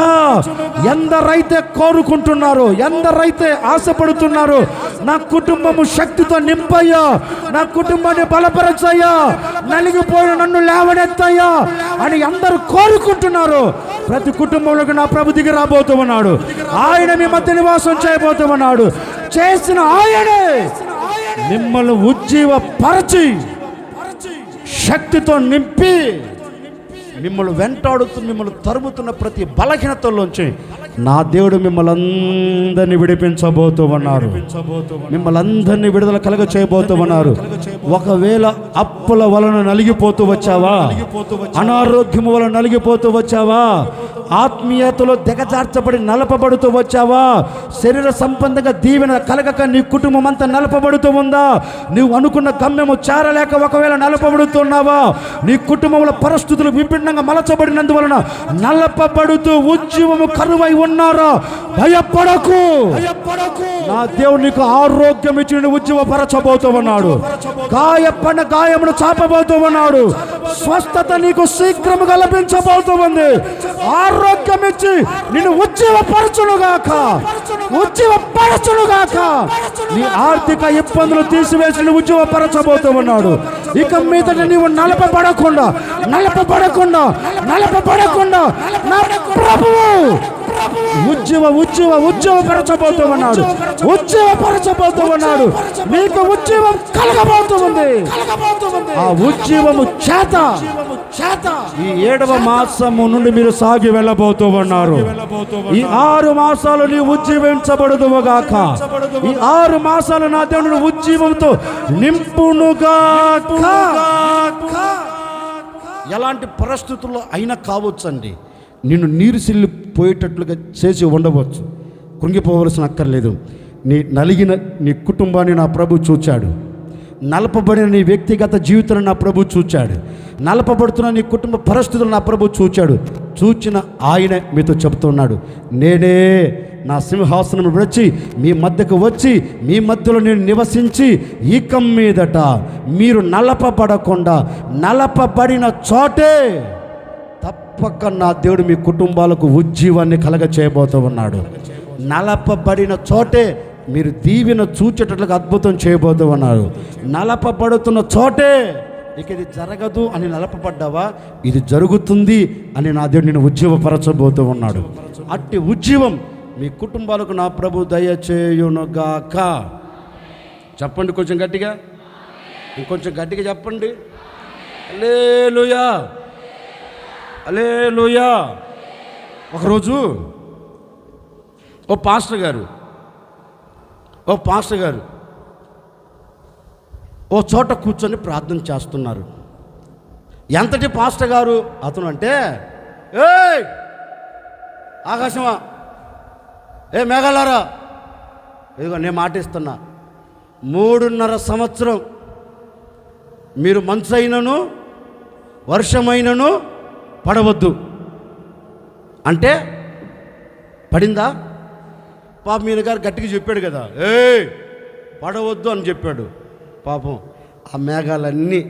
ఎందరైతే కోరుకుంటున్నారో, ఎందరైతే ఆశపడుతున్నారో, నా కుటుంబము శక్తితో నింపయ్యా, నా కుటుంబాన్ని బలపరచయ్యా, నలిగిపోయిన నన్ను లేవనెత్తయ్యా అని అందరూ కోరుకుంటున్నారు. ప్రతి కుటుంబంలోకి నా ప్రభు దిగి రాబోతూ ఉన్నాడు. ఆయన మీ మధ్య నివాసం చేయబోతూ ఉన్నాడు. చేసిన ఆయనే మిమ్మల్ని ఉజ్జీవపరచి శక్తితో నింపి మిమ్మల్ని వెంటాడుతూ మిమ్మల్ని తరుముతున్న ప్రతి బలహీనతల్లోంచి నా దేవుడు మిమ్మల్ని అందరినీ విడిపించబోతూ ఉన్నారు, మిమ్మల్ని అందరినీ విడుదల కలగ చేయబోతూ ఉన్నారు. ఒకవేళ అప్పుల వలన నలిగిపోతూ వచ్చావా, అనారోగ్యము వలన నలిగిపోతూ వచ్చావా, ఆత్మీయతలో దిగజార్చబడి నలపబడుతూ వచ్చావా, శరీర సంబంధంగా దీవెన కలగక నీ కుటుంబం అంతా నలపబడుతూ ఉందా, నువ్వు అనుకున్న గమ్యము చేరలేక ఒకవేళ నలపబడుతున్నావా, నీ కుటుంబంలో పరిస్థితులు విభిన్నంగా మలచబడినందువలన నలపబడుతూ ఉజ్జీవము కరువై ఉన్నారా, భయపడకు. నా దేవుడు నీకు ఆరోగ్యం ఇచ్చి నిన్ను ఉజ్జీవపరచబోతూ ఉన్నాడు. గాయపడిన గాయమును చాపబోతూ ఉన్నాడు. స్వస్థత నీకు శీఘ్రముగా లభించబోతూ ఉంది. ఆరోగ్యం ఇచ్చి నిన్ను ఉజ్జీవపరచునుగాక, ఉజ్జీవపరచునుగాక. నీ ఆర్థిక ఇబ్బందులు తీసివేసి నువ్వు ఉజ్జీవపరచబోతూ ఉన్నాడు. ఇక మీదట నీవు నలపబడకుండా నా ప్రభువు ఉజ్జీవపరచబోతూ ఉన్నాడు. ఉజ్జీవపరచబోతూ ఉన్నాడు. నీకు ఉజ్జీవం కలగబోతూ ఉంది. ఆ ఉజ్జీవము చేత ఈ 7వ మాసము నుండి మీరు సాగి వెళ్ళబోతూ ఉన్నారు. ఈ 6 మాసాలు నీ ఉజ్జీవించబడుదువుగాక. ఈ 6 మాసాలు నా దేవుడు ఉజ్జీవంతో నింపునుగాక. ఎలాంటి పరిస్థితుల్లో అయినా కావచ్చండి, నిన్ను నీరుసిల్లి పోయేటట్లుగా చేసి ఉండవచ్చు. కృంగిపోవలసిన అక్కర్లేదు. నలిగిన నీ కుటుంబాన్ని నా ప్రభు చూచాడు. నలపబడిన నీ వ్యక్తిగత జీవితాన్ని నా ప్రభు చూచాడు. నలపబడుతున్న నీ కుటుంబ పరిస్థితులు నా ప్రభు చూచాడు. చూచిన ఆయన మీతో చెబుతున్నాడు, నేనే నా సింహాసనం విడిచి మీ మధ్యకు వచ్చి మీ మధ్యలో నేను నివసించి ఇక మీదట మీరు నలపబడకుండా నలపబడిన చోటే తప్పక నా దేవుడు మీ కుటుంబాలకు ఉజ్జీవాన్ని కలగ చేయబోతూ ఉన్నాడు. నలపబడిన చోటే మీరు దీవెన చూచేటట్లుగా అద్భుతం చేయబోతూ ఉన్నారు. నలపబడుతున్న చోటే ఇక ఇది జరగదు అని నలపబడ్డావా, ఇది జరుగుతుంది అని నా దేవుడు నేను ఉజ్జీవపరచబోతూ ఉన్నాడు. అట్టి ఉజ్జీవం మీ కుటుంబాలకు నా ప్రభు దయచేయునుగాక. చెప్పండి కొంచెం గట్టిగా, ఇంకొంచెం గట్టిగా చెప్పండి. హల్లెలూయా, హల్లెలూయా. ఒకరోజు ఓ పాస్టర్ గారు ఓ చోట కూర్చొని ప్రార్థన చేస్తున్నారు. ఎంతటి పాస్టర్ గారు అతను అంటే, ఏయ్ ఆకాశమా, ఏ మేఘాలారా, ఇదిగో నేను మాటిస్తున్నా, 3.5 సంవత్సరం మీరు మంచు అయినను వర్షమైనను పడవద్దు అంటే పడిందా? పాపం ఈయన గారు గట్టిగా చెప్పాడు కదా, ఏయ్ పడవద్దు అని చెప్పాడు. పాపం ఆ మేఘాలన్నీ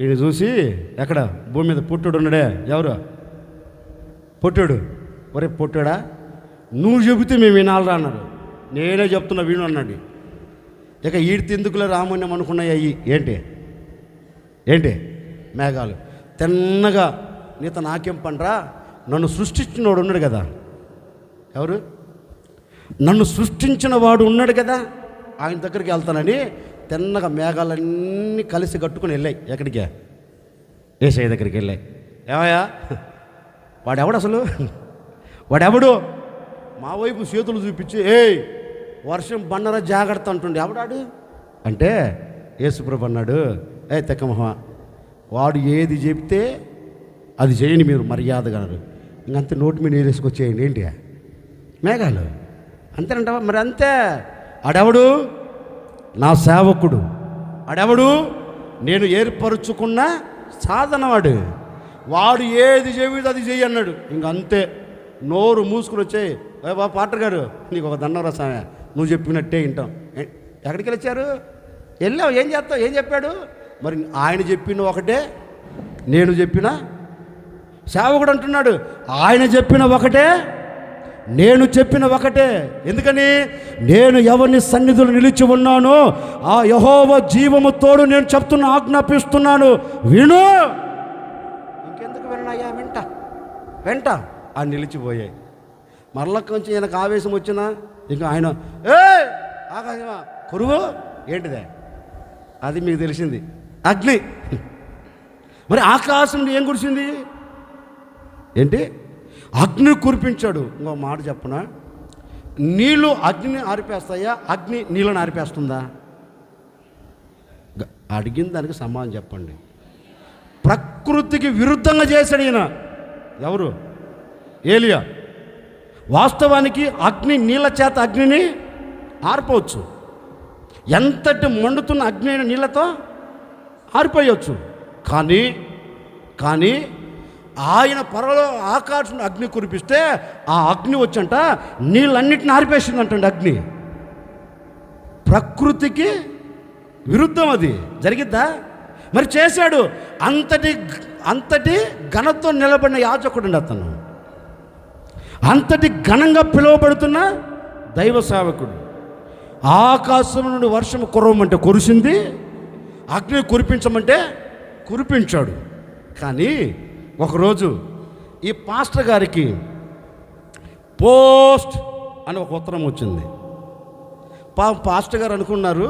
ఈయన చూసి, ఎక్కడ భూమి మీద పుట్టుడు ఉన్నాడే, ఎవరు పుట్టాడు, ఒరే పుట్టాడా, నువ్వు చెబితే మేము వినాలరా అన్నారు. నేనే చెప్తున్నా విను అన్నాడు. ఇక ఈడి తిందుకులే రామన్యం అనుకున్నాయి. అయ్యి ఏంటి మేఘాలు తిన్నగా, నీతో నాకేం పనిరా, నన్ను సృష్టించినవాడు ఉన్నాడు కదా, ఎవరు, నన్ను సృష్టించిన వాడు ఉన్నాడు కదా, ఆయన దగ్గరికి వెళ్తానని తిన్నగా మేఘాలన్నీ కలిసి కట్టుకుని వెళ్ళాయి. ఎక్కడికే? యేసయ్య దగ్గరికి వెళ్ళాయి. ఏమయ్యా వాడెవడు అసలు, వాడెవడు? మా వైపు చేతులు చూపించి, ఏయ్ వర్షం బండరా జాగ్రత్త అంటుండే. ఎవడాడు అంటే యేసుప్రభు అన్నాడు, ఏ తెక్కమహ, వాడు ఏది చెప్తే అది చేయండి మీరు మర్యాదగా అన్నారు. ఇంకంతే నోటి మీద నీరు వేసుకొచ్చేయండి. ఏంటి మేఘాలు అంతేనంటావా? మరి అంతే. ఆడెవడు? నా సేవకుడు. ఆడెవడు? నేను ఏర్పరుచుకున్న సాధనవాడు. వాడు ఏది చెబితే అది చెయ్యి అన్నాడు. ఇంకంతే నోరు మూసుకుని వచ్చాయి. బాబా పాటర్ గారు, నీకు ఒక దండం రసామే, నువ్వు చెప్పినట్టే వింటాం. ఎక్కడికి వచ్చారు? వెళ్ళావు, ఏం చేస్తావు? ఏం చెప్పాడు? మరి ఆయన చెప్పిన ఒకటే, నేను చెప్పిన సేవకుడు అంటున్నాడు, ఆయన చెప్పిన ఒకటే, నేను చెప్పిన ఒకటే. ఎందుకని? నేను ఎవరిని సన్నిధులు నిలిచి ఉన్నానో ఆ యెహోవా జీవము తోడు నేను చెప్తున్నా, ఆజ్ఞాపిస్తున్నాను, విను. ఇంకెందుకు వినయ్యా? వెంట ఆ నిలిచిపోయాయి. మరల కొంచెం ఈయనకు ఆవేశం వచ్చినా ఇంకా ఆయన, ఏ ఆకాశమా కురువు ఏంటిదే, అది మీకు తెలిసింది, అగ్ని. మరి ఆకాశం ఏం కురిసింది? ఏంటి? అగ్ని కురిపించాడు. ఇంకో మాట చెప్పనా, నీళ్ళు అగ్నిని ఆరిపేస్తాయా, అగ్ని నీళ్ళని ఆరిపేస్తుందా? అడిగిన దానికి సమాధానం చెప్పండి. ప్రకృతికి విరుద్ధంగా చేశాడు ఈయన. ఎవరు? ఏలియా. వాస్తవానికి అగ్ని నీళ్ళ చేత అగ్నిని ఆరిపోవచ్చు. ఎంతటి మండుతున్న అగ్ని అయిన నీళ్ళతో ఆరిపోయవచ్చు. కానీ ఆయన పరలో ఆకాశం అగ్ని కురిపిస్తే ఆ అగ్ని వచ్చంట నీళ్ళన్నిటిని ఆరిపేసిందంటండి అగ్ని. ప్రకృతికి విరుద్ధం అది. జరిగిద్దా? మరి చేశాడు. అంతటి ఘనతో నిలబడిన యాజకుడు అతను, అంతటి ఘనంగా పిలువబడుతున్న దైవ సేవకుడు. ఆకాశం నుండి వర్షం కురవమంటే కురిసింది, అగ్ని కురిపించమంటే కురిపించాడు. కానీ ఒకరోజు ఈ పాస్టర్ గారికి పోస్ట్ అని ఒక ఉత్తరం వచ్చింది. పాస్టర్ గారు అనుకున్నారు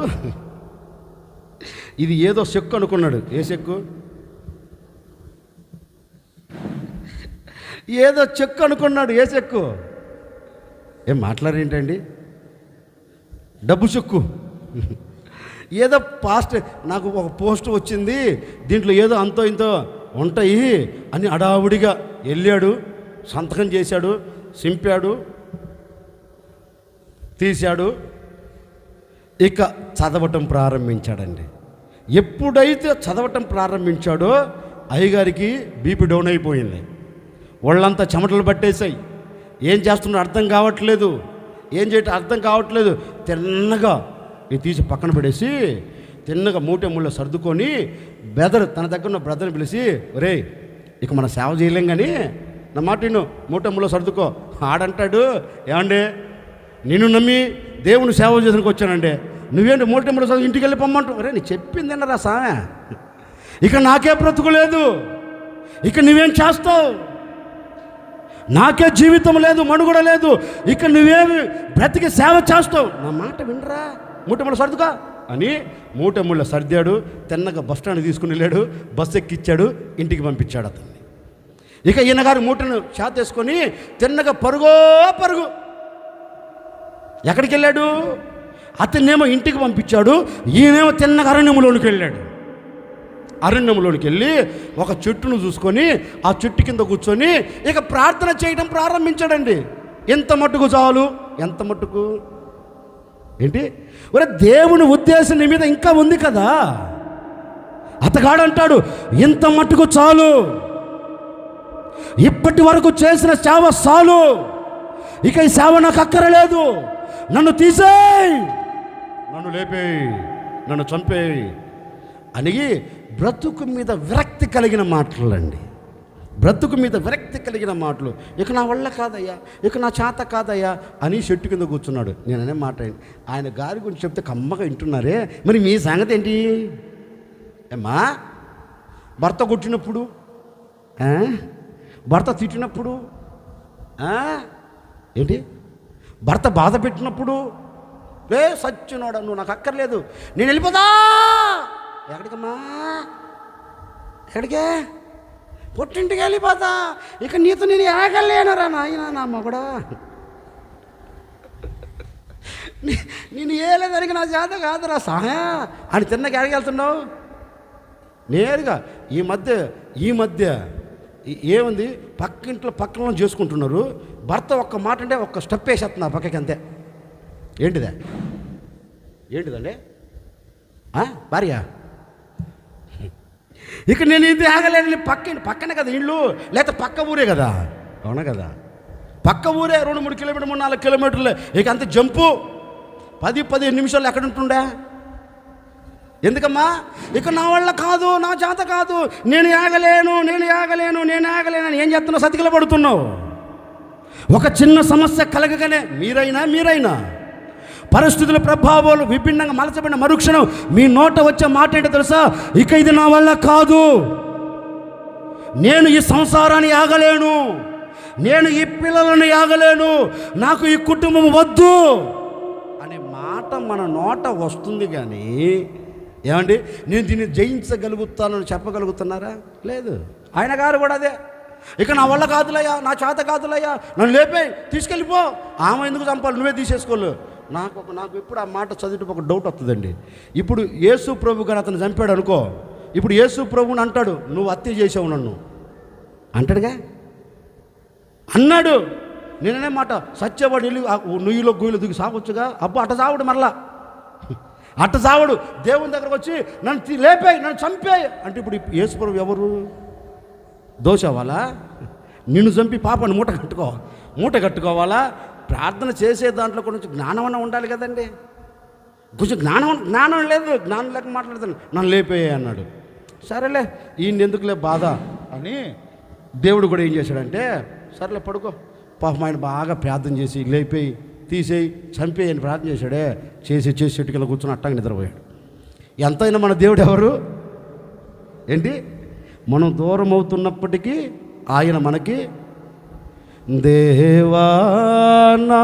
ఇది ఏదో చెక్కు అనుకున్నాడు. ఏ చెక్కు? ఏదో చెక్కు అనుకున్నాడు. ఏ చెక్కు? ఏం మాట్లాడేంటండి? డబ్బు చెక్కు. ఏదో నాకు ఒక పోస్ట్ వచ్చింది, దీంట్లో ఏదో అంతో ఇంతో ఉంటాయి అని అడావుడిగా వెళ్ళాడు, సంతకం చేశాడు, సింపాడు, తీశాడు. ఇక చదవటం ప్రారంభించాడండి. ఎప్పుడైతే చదవటం ప్రారంభించాడో అయ్యగారికి బీపీ డౌన్ అయిపోయింది. వాళ్ళంతా చెమటలు పట్టేశాయి. ఏం చేస్తున్నా అర్థం కావట్లేదు, ఏం చేయటం అర్థం కావట్లేదు. తిన్నగా ఇది తీసి పక్కన పడేసి తిన్నగా మూటెముళ్ళ సర్దుకొని తన దగ్గర ఉన్న బ్రదర్ని పిలిచి, ఒరే ఇక మన సేవ చేయలేం కానీ నా మాట విను, మూటెముళ్ళ సర్దుకో. ఆడంటాడు, ఏమండి నిన్ను నమ్మి దేవుని సేవ చేసినకి వచ్చానండి, నువ్వేంటి మూటెముళ్ళ సర్దు ఇంటికి వెళ్ళి పొమ్మంటావు? ఒరే నీ చెప్పింది అన్నరా సామె, ఇక నాకే బ్రతుకులేదు, ఇక నువ్వేం చేస్తావు, నాకే జీవితం లేదు, మనుగడ లేదు, ఇక నువ్వేమి బ్రతికి సేవ చేస్తావు, నా మాట వినరా, మూటెముళ్ళ సర్దుకా అని మూటెముళ్ళ సర్దాడు. తిన్నగా బస్ స్టాండ్ తీసుకుని వెళ్ళాడు, బస్సు ఎక్కిచ్చాడు, ఇంటికి పంపించాడు అతన్ని. ఇక ఈయనగారు మూటను చేతేసుకొని తిన్నగా పరుగు ఎక్కడికి వెళ్ళాడు? అతన్నేమో ఇంటికి పంపించాడు, ఈయనేమో తిన్నగా అరణ్యంలోనికి వెళ్ళాడు. అరణ్యంలోనికి వెళ్ళి ఒక చెట్టును చూసుకొని ఆ చెట్టు కింద కూర్చొని ఇక ప్రార్థన చేయడం ప్రారంభించాడండి. ఎంత మట్టుకు చాలు, ఎంత మట్టుకు ఏంటి? ఒరే దేవుని ఉద్దేశం నీ మీద ఇంకా ఉంది కదా. అతగాడంటాడు, ఇంత మట్టుకు చాలు, ఇప్పటి వరకు చేసిన సేవ చాలు, ఇక ఈ సేవ నాకు అక్కరలేదు, నన్ను తీసేయ్, నన్ను లేపేయి, నన్ను చంపేయి అని బ్రతుకు మీద విరక్తి కలిగిన మాటలండి. బ్రతుకు మీద విరక్తి కలిగిన మాటలు. ఇక నా వల్ల కాదయ్యా, ఇక నా చేత కాదయ్యా అని చెట్టు కింద కూర్చున్నాడు. నేననే మాట ఆయన గారి గురించి చెప్తే కమ్మగా వింటున్నారే, మరి మీ సంగతి ఏంటి? ఏమ్మా, భర్త కొట్టినప్పుడు, భర్త తిట్టినప్పుడు, ఏంటి భర్త బాధ పెట్టినప్పుడు, సచ్చినోడా నువ్వు నాకు అక్కర్లేదు, నేను వెళ్ళిపోదా. ఎక్కడికమ్మా? ఎక్కడికే? పుట్టింటికి వెళ్ళిపోతా, ఇక నీతో నేను ఏగలేనురా నాయన, నా మగడా, నేను ఏలేదానికి నా చేత కాదురా సహా అని తిన్నకి ఎడగెళ్తున్నావు. నేరుగా ఈ మధ్య ఏముంది, పక్కింట్లో పక్కన చేసుకుంటున్నారు, భర్త ఒక్క మాట అంటే ఒక్క స్టెప్ వేసేస్తున్నా పక్కకి, అంతే. ఏంటిదండి భార్య? ఇక నేను ఇది ఆగలేని పక్కనే కదా ఇళ్ళు, లేకపోతే పక్క ఊరే కదా, అవునా కదా, పక్క ఊరే 2-3 కిలోమీటర్లు 3-4 కిలోమీటర్లు, ఇక అంత జంపు 10-15 నిమిషాలు ఎక్కడ ఉంటుండే? ఎందుకమ్మా? ఇక నా వల్ల కాదు, నా చేత కాదు, నేను ఆగలేను అని ఏం చేస్తున్నావు? సతికిల పడుతున్నావు. ఒక చిన్న సమస్య కలగగానే మీరైనా పరిస్థితుల ప్రభావాలు విభిన్నంగా మలచబడిన మరుక్షణం మీ నోట వచ్చే మాట ఏంటో తెలుసా? ఇక ఇది నా వల్ల కాదు, నేను ఈ సంసారాన్ని ఆగలేను, నేను ఈ పిల్లలను ఆగలేను, నాకు ఈ కుటుంబం వద్దు అనే మాట మన నోట వస్తుంది. కానీ ఏమండి, నేను దీన్ని జయించగలుగుతానని చెప్పగలుగుతున్నారా? లేదు. ఆయన గారు కూడా అదే, ఇక నా వల్ల కాదులయ్యా, నా చేత కాదులయ్యా, నన్ను లేపేయి, తీసుకెళ్ళిపో. ఆమె ఎందుకు చంపాలి, నువ్వే తీసేసుకోలు. నాకు ఎప్పుడు ఆ మాట చదివితే ఒక డౌట్ వస్తుందండి. ఇప్పుడు యేసు ప్రభు గారు అతను చంపాడు అనుకో, ఇప్పుడు యేసు ప్రభుని అంటాడు, నువ్వు హత్య చేసావు నన్ను అంటాడుగా, అన్నాడు. నేననే మాట, సత్యవాడు వెళ్ళి నుయ్యిలో గుయ్యిలో దిగి సాగొచ్చుగా. అబ్బా అట్ట సావుడు, మరలా అట్ట సావుడు. దేవుని దగ్గరకు వచ్చి నన్ను లేపాయి, నన్ను చంపాయి అంటే ఇప్పుడు యేసు ప్రభు ఎవరు? దోషవాలా? నిన్ను చంపి పాపని మూట కట్టుకోవాలా? ప్రార్థన చేసే దాంట్లో కొంచెం జ్ఞానం అన్న ఉండాలి కదండి. కొంచెం జ్ఞానం లేదు, జ్ఞానం లేక మాట్లాడుతాను. నన్ను లేపేయి అన్నాడు. సరేలే, ఈయన ఎందుకులే బాధ అని దేవుడు కూడా ఏం చేశాడంటే, సరేలే పడుకో, పాపం ఆయన బాగా ప్రార్థన చేసి లేపేయి, తీసేయి, చంపేయి అని ప్రార్థన చేశాడే. చేసి చెట్టుకెళ్ళి కూర్చొని అట్టగా నిద్రపోయాడు. ఎంతైనా మన దేవుడు ఎవరు? ఏంటి, మనం దూరం అవుతున్నప్పటికీ ఆయన మనకి దేవా నా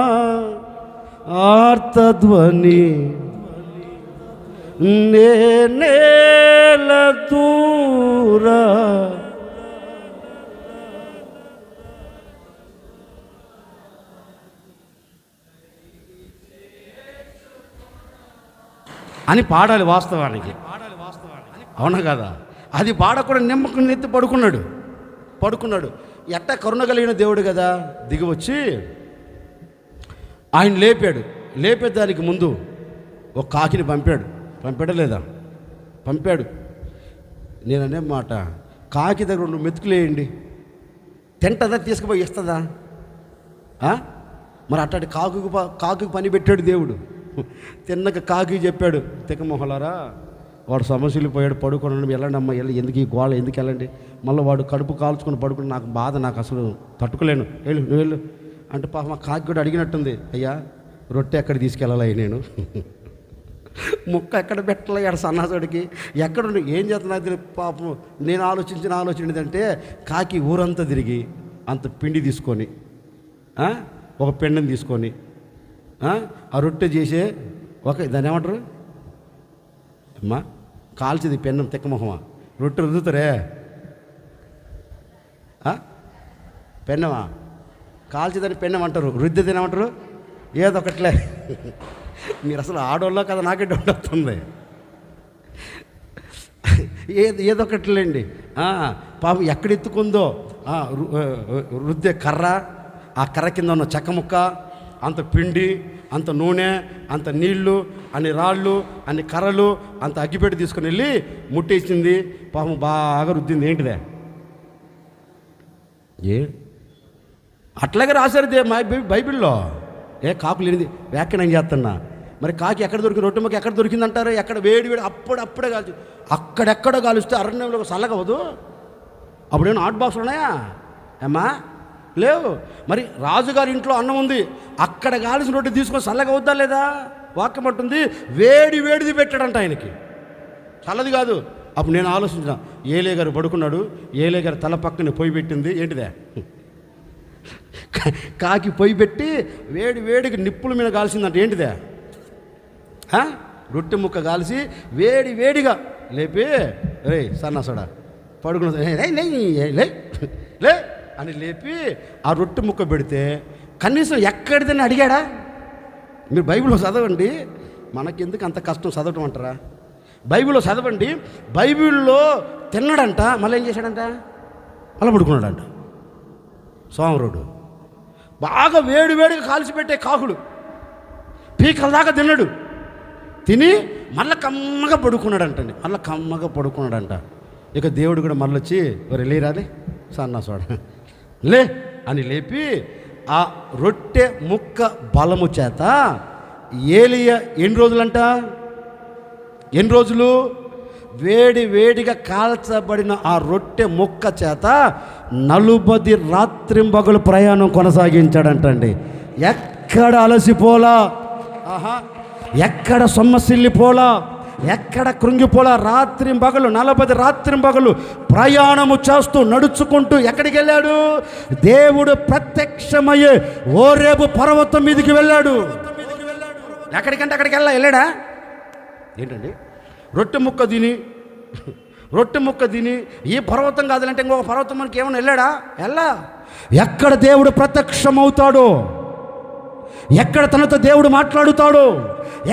ఆర్తధ్వని నేల దూరా అని పాడాలి వాస్తవానికి. అవునా కదా? అది పాడకుండా నిమ్మకం నెత్తి పడుకున్నాడు. ఎట్టా కరుణ కలిగిన దేవుడు కదా, దిగి వచ్చి ఆయన లేపేదానికి ముందు ఒక కాకిని పంపాడా లేదా? పంపాడు. నేననే మాట, కాకి దగ్గర 2 మెతుకులు వేయండి, తింటదా తీసుకుపోయి ఇస్తుందా? మరి అట్లాంటి కాకుకి పని పెట్టాడు దేవుడు. తిన్నక కాకి చెప్పాడు, తిక్కమొహలారా వాడు సమస్యలు పోయాడు, పడుకున్నాడు, వెళ్ళండి అమ్మ, ఎందుకు ఈ గోళ, ఎందుకు వెళ్ళండి, మళ్ళీ వాడు కడుపు కాల్చుకొని పడుకుని నాకు బాధ, నాకు అసలు తట్టుకోలేను, నువ్వు వెళ్ళు అంటే పాప మా కాకి కూడా అడిగినట్టుంది, అయ్యా రొట్టె ఎక్కడ తీసుకెళ్ళాలి నేను, ముక్క ఎక్కడ పెట్టాలి, ఎక్కడ సన్నాసుడికి ఎక్కడ ఏం చేస్తున్నా పాపం. నేను ఆలోచించింది కాకి ఊరంతా తిరిగి అంత పిండి తీసుకొని ఒక పెండని తీసుకొని ఆ రొట్టె చేసే దాన్ని ఏమంటారు అమ్మా, కాల్చేది పెన్నం తిక్కమొహమా, రొట్టె రుద్దుతారే పెన్నమా, కాల్చేదని పెన్నం అంటారు, రుద్దేదని ఏమంటారు, ఏదొకట్లే. మీరు అసలు ఆడోళ్ళో కదా, నాకే డౌట్ వస్తుంది. ఏదొకట్లేండి. పాపం ఎక్కడెత్తుకుందో రుద్దే కర్ర, ఆ కర్ర కింద ఉన్న చెక్క ముక్క, అంత పిండి, అంత నూనె, అంత నీళ్లు, అన్ని రాళ్ళు, అన్ని కర్రలు, అంత అగ్గిపెట్టి తీసుకుని వెళ్ళి ముట్టేసింది. పాపం బాగా రుద్దింది. ఏంటిదే? అట్లాగే రాశారు బైబిల్లో. కాకులు లేనిది వ్యాఖ్యానం చేస్తున్నా. మరి కాకి ఎక్కడ దొరికి, రొట్టె ముక్క ఎక్కడ దొరికిందంటారు? ఎక్కడ వేడి అప్పుడే కాల్చి, అక్కడెక్కడ కాలుస్తే అరణ్యంలో చల్లగవదు. అప్పుడేమో హాట్ బాక్స్లు ఉన్నాయా అమ్మా? లేవు. మరి రాజుగారి ఇంట్లో అన్నం ఉంది, అక్కడ కాల్సిన రొట్టె తీసుకొని చల్లగా అవుద్దా లేదా? వాక్యం అంటుంది వేడిది పెట్టాడంట ఆయనకి, చల్లది కాదు. అప్పుడు నేను ఆలోచించిన, ఏలే గారు పడుకున్నాడు, ఏలే గారు తల పక్కన పొయ్యి పెట్టింది. ఏంటిదే? కాకి పొయ్యి పెట్టి వేడికి నిప్పుల మీద కాల్సిందంట. ఏంటిదే? రొట్టె ముక్క కాల్చి వేడిగా లేపి, రే సన్నాసోడా పడుకున్న లే అని లేపి ఆ రొట్టె ముక్క పెడితే కనీసం ఎక్కడిదని అడిగాడా? మీరు బైబిల్లో చదవండి, మనకెందుకు అంత కష్టం చదవటం అంటారా? బైబిల్లో చదవండి. బైబిల్లో తిన్నాడంట, మళ్ళీ ఏం చేశాడంట? మళ్ళీ పడుకున్నాడంట. సోమరుడు బాగా వేడిగా కాల్చిపెట్టే కాకులు పీకల దాకా తిన్నాడు. తిని మళ్ళీ కమ్మగా పడుకున్నాడంట. ఇక దేవుడు కూడా మళ్ళీ వచ్చి లేరాదే సన్నాసోడ లే అని లేపి ఆ రొట్టె ముక్క బలము చేత ఏలియా ఎన్ని రోజులు వేడిగా కాల్చబడిన ఆ రొట్టె ముక్క చేత 40 రాత్రింబగలు ప్రయాణం కొనసాగించాడంటండి. ఎక్కడ అలసిపోలా, ఎక్కడ సొమ్మసిల్లిపోలా, ఎక్కడ కృంగిపోలా. రాత్రింబగలు 40 రాత్రింబగలు ప్రయాణము చేస్తూ నడుచుకుంటూ ఎక్కడికి వెళ్ళాడు? దేవుడు ప్రత్యక్షమయ్యే ఓరేబు పర్వతం మీదకి వెళ్ళాడు. ఎక్కడికంటే అక్కడికి వెళ్ళాడా? ఏంటండి? రొట్టె ముక్క తిని ఈ పర్వతం కాదులంటే ఇంకొక పర్వతం మనకి ఏమైనా వెళ్ళాడా? ఎక్కడ దేవుడు ప్రత్యక్షమవుతాడో, ఎక్కడ తనతో దేవుడు మాట్లాడుతాడో,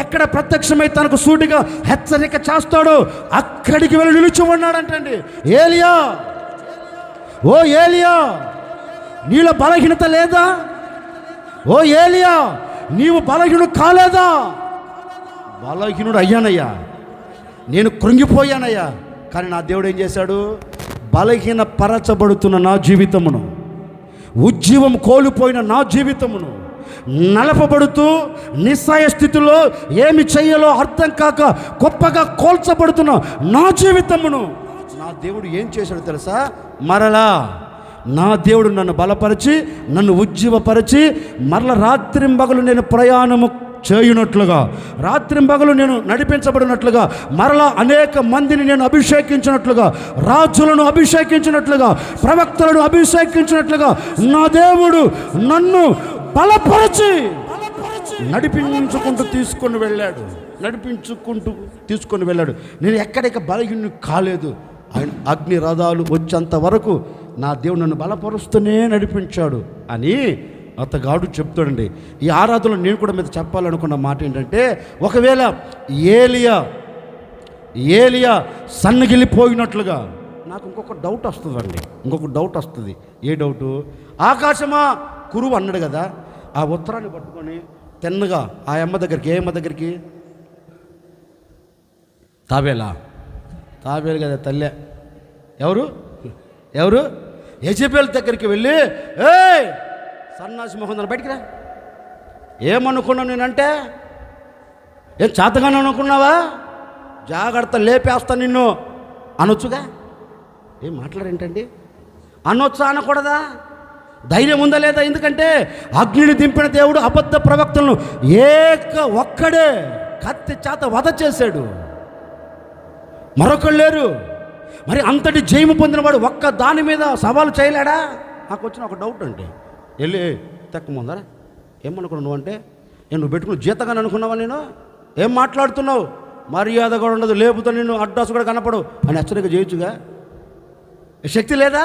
ఎక్కడ ప్రత్యక్షమై తనకు సూటిగా హెచ్చరిక చేస్తాడో అక్కడికి వెళ్ళి నిలిచి ఉన్నాడంటండి. ఏలియా, ఓ ఏలియా, నీలో బలహీనత లేదా? ఓ ఏలియా, నీవు బలహీనుడు కాలేదా? బలహీనుడు అయ్యానయ్యా, నేను కృంగిపోయానయ్యా. కానీ నా దేవుడు ఏం చేశాడు? బలహీన పరచబడుతున్న నా జీవితమును, ఉజ్జీవం కోల్పోయిన నా జీవితమును, నలపబడుతూ నిస్సాయ స్థితిలో ఏమి చెయ్యాలో అర్థం కాక గొప్పగా కోల్చబడుతున్న నా జీవితమును నా దేవుడు ఏం చేశాడు తెలుసా? మరలా నా దేవుడు నన్ను బలపరిచి, నన్ను ఉజ్జీవపరిచి, మరల రాత్రింబగలు నేను ప్రయాణము చేయునట్లుగా, రాత్రింబగలు నేను నడిపించబడినట్లుగా, మరలా అనేక మందిని నేను అభిషేకించినట్లుగా, రాజులను అభిషేకించినట్లుగా, ప్రవక్తలను అభిషేకించినట్లుగా నా దేవుడు నన్ను బలపరచి నడిపించుకుంటూ తీసుకొని వెళ్ళాడు. నేను ఎక్కడికి బలహీనుని కాలేదు. ఆయన అగ్ని రథాలు వచ్చేంత వరకు నా దేవుడు నన్ను బలపరుస్తూనే నడిపించాడు అని అతగాడు చెప్తాడండి. ఈ ఆరాధనలో నేను కూడా మీద చెప్పాలనుకున్న మాట ఏంటంటే, ఒకవేళ ఏలియా సన్నగిలిపోయినట్లుగా నాకు ఇంకొక డౌట్ వస్తుంది. ఏ డౌటు? ఆకాశమా కురువు అన్నాడు కదా, ఆ ఉత్తరాన్ని పట్టుకొని తిన్నగా ఆ అమ్మ దగ్గరికి, ఏ అమ్మ దగ్గరికి? తాబేలు కదా తల్లే. ఎవరు యెజెబెల్ దగ్గరికి వెళ్ళి, ఏయ్ సన్నాసి మొహం బయటికి రా, ఏమనుకున్నావు నేనంటే? ఏం చేతగానే అనుకున్నావా? జాగ్రత్త, లేపేస్తా నిన్ను అనొచ్చుగా. ఏం మాట్లాడేంటండి? అనొచ్చా అనకూడదా? ధైర్యం ఉందా లేదా? ఎందుకంటే అగ్నిని దింపిన దేవుడు అబద్ధ ప్రవక్తలను ఒక్కడే కత్తి చేత వధ చేశాడు, మరొకళ్ళు లేరు. మరి అంతటి జయము పొందిన వాడు ఒక్క దాని మీద సవాలు చేయలేడా? నాకు వచ్చిన ఒక డౌట్ అంటే, వెళ్ళి తక్కువ ముందరా ఏమనుకున్నావు నువ్వు అంటే, నువ్వు పెట్టుకుని జీతగానే అనుకున్నావా? నేను ఏం మాట్లాడుతున్నావు? మర్యాద కూడా ఉండదు, లేపుతో నిన్ను అడ్డాసు కూడా కనపడు అని హెచ్చరిక చేయొచ్చుగా. శక్తి లేదా?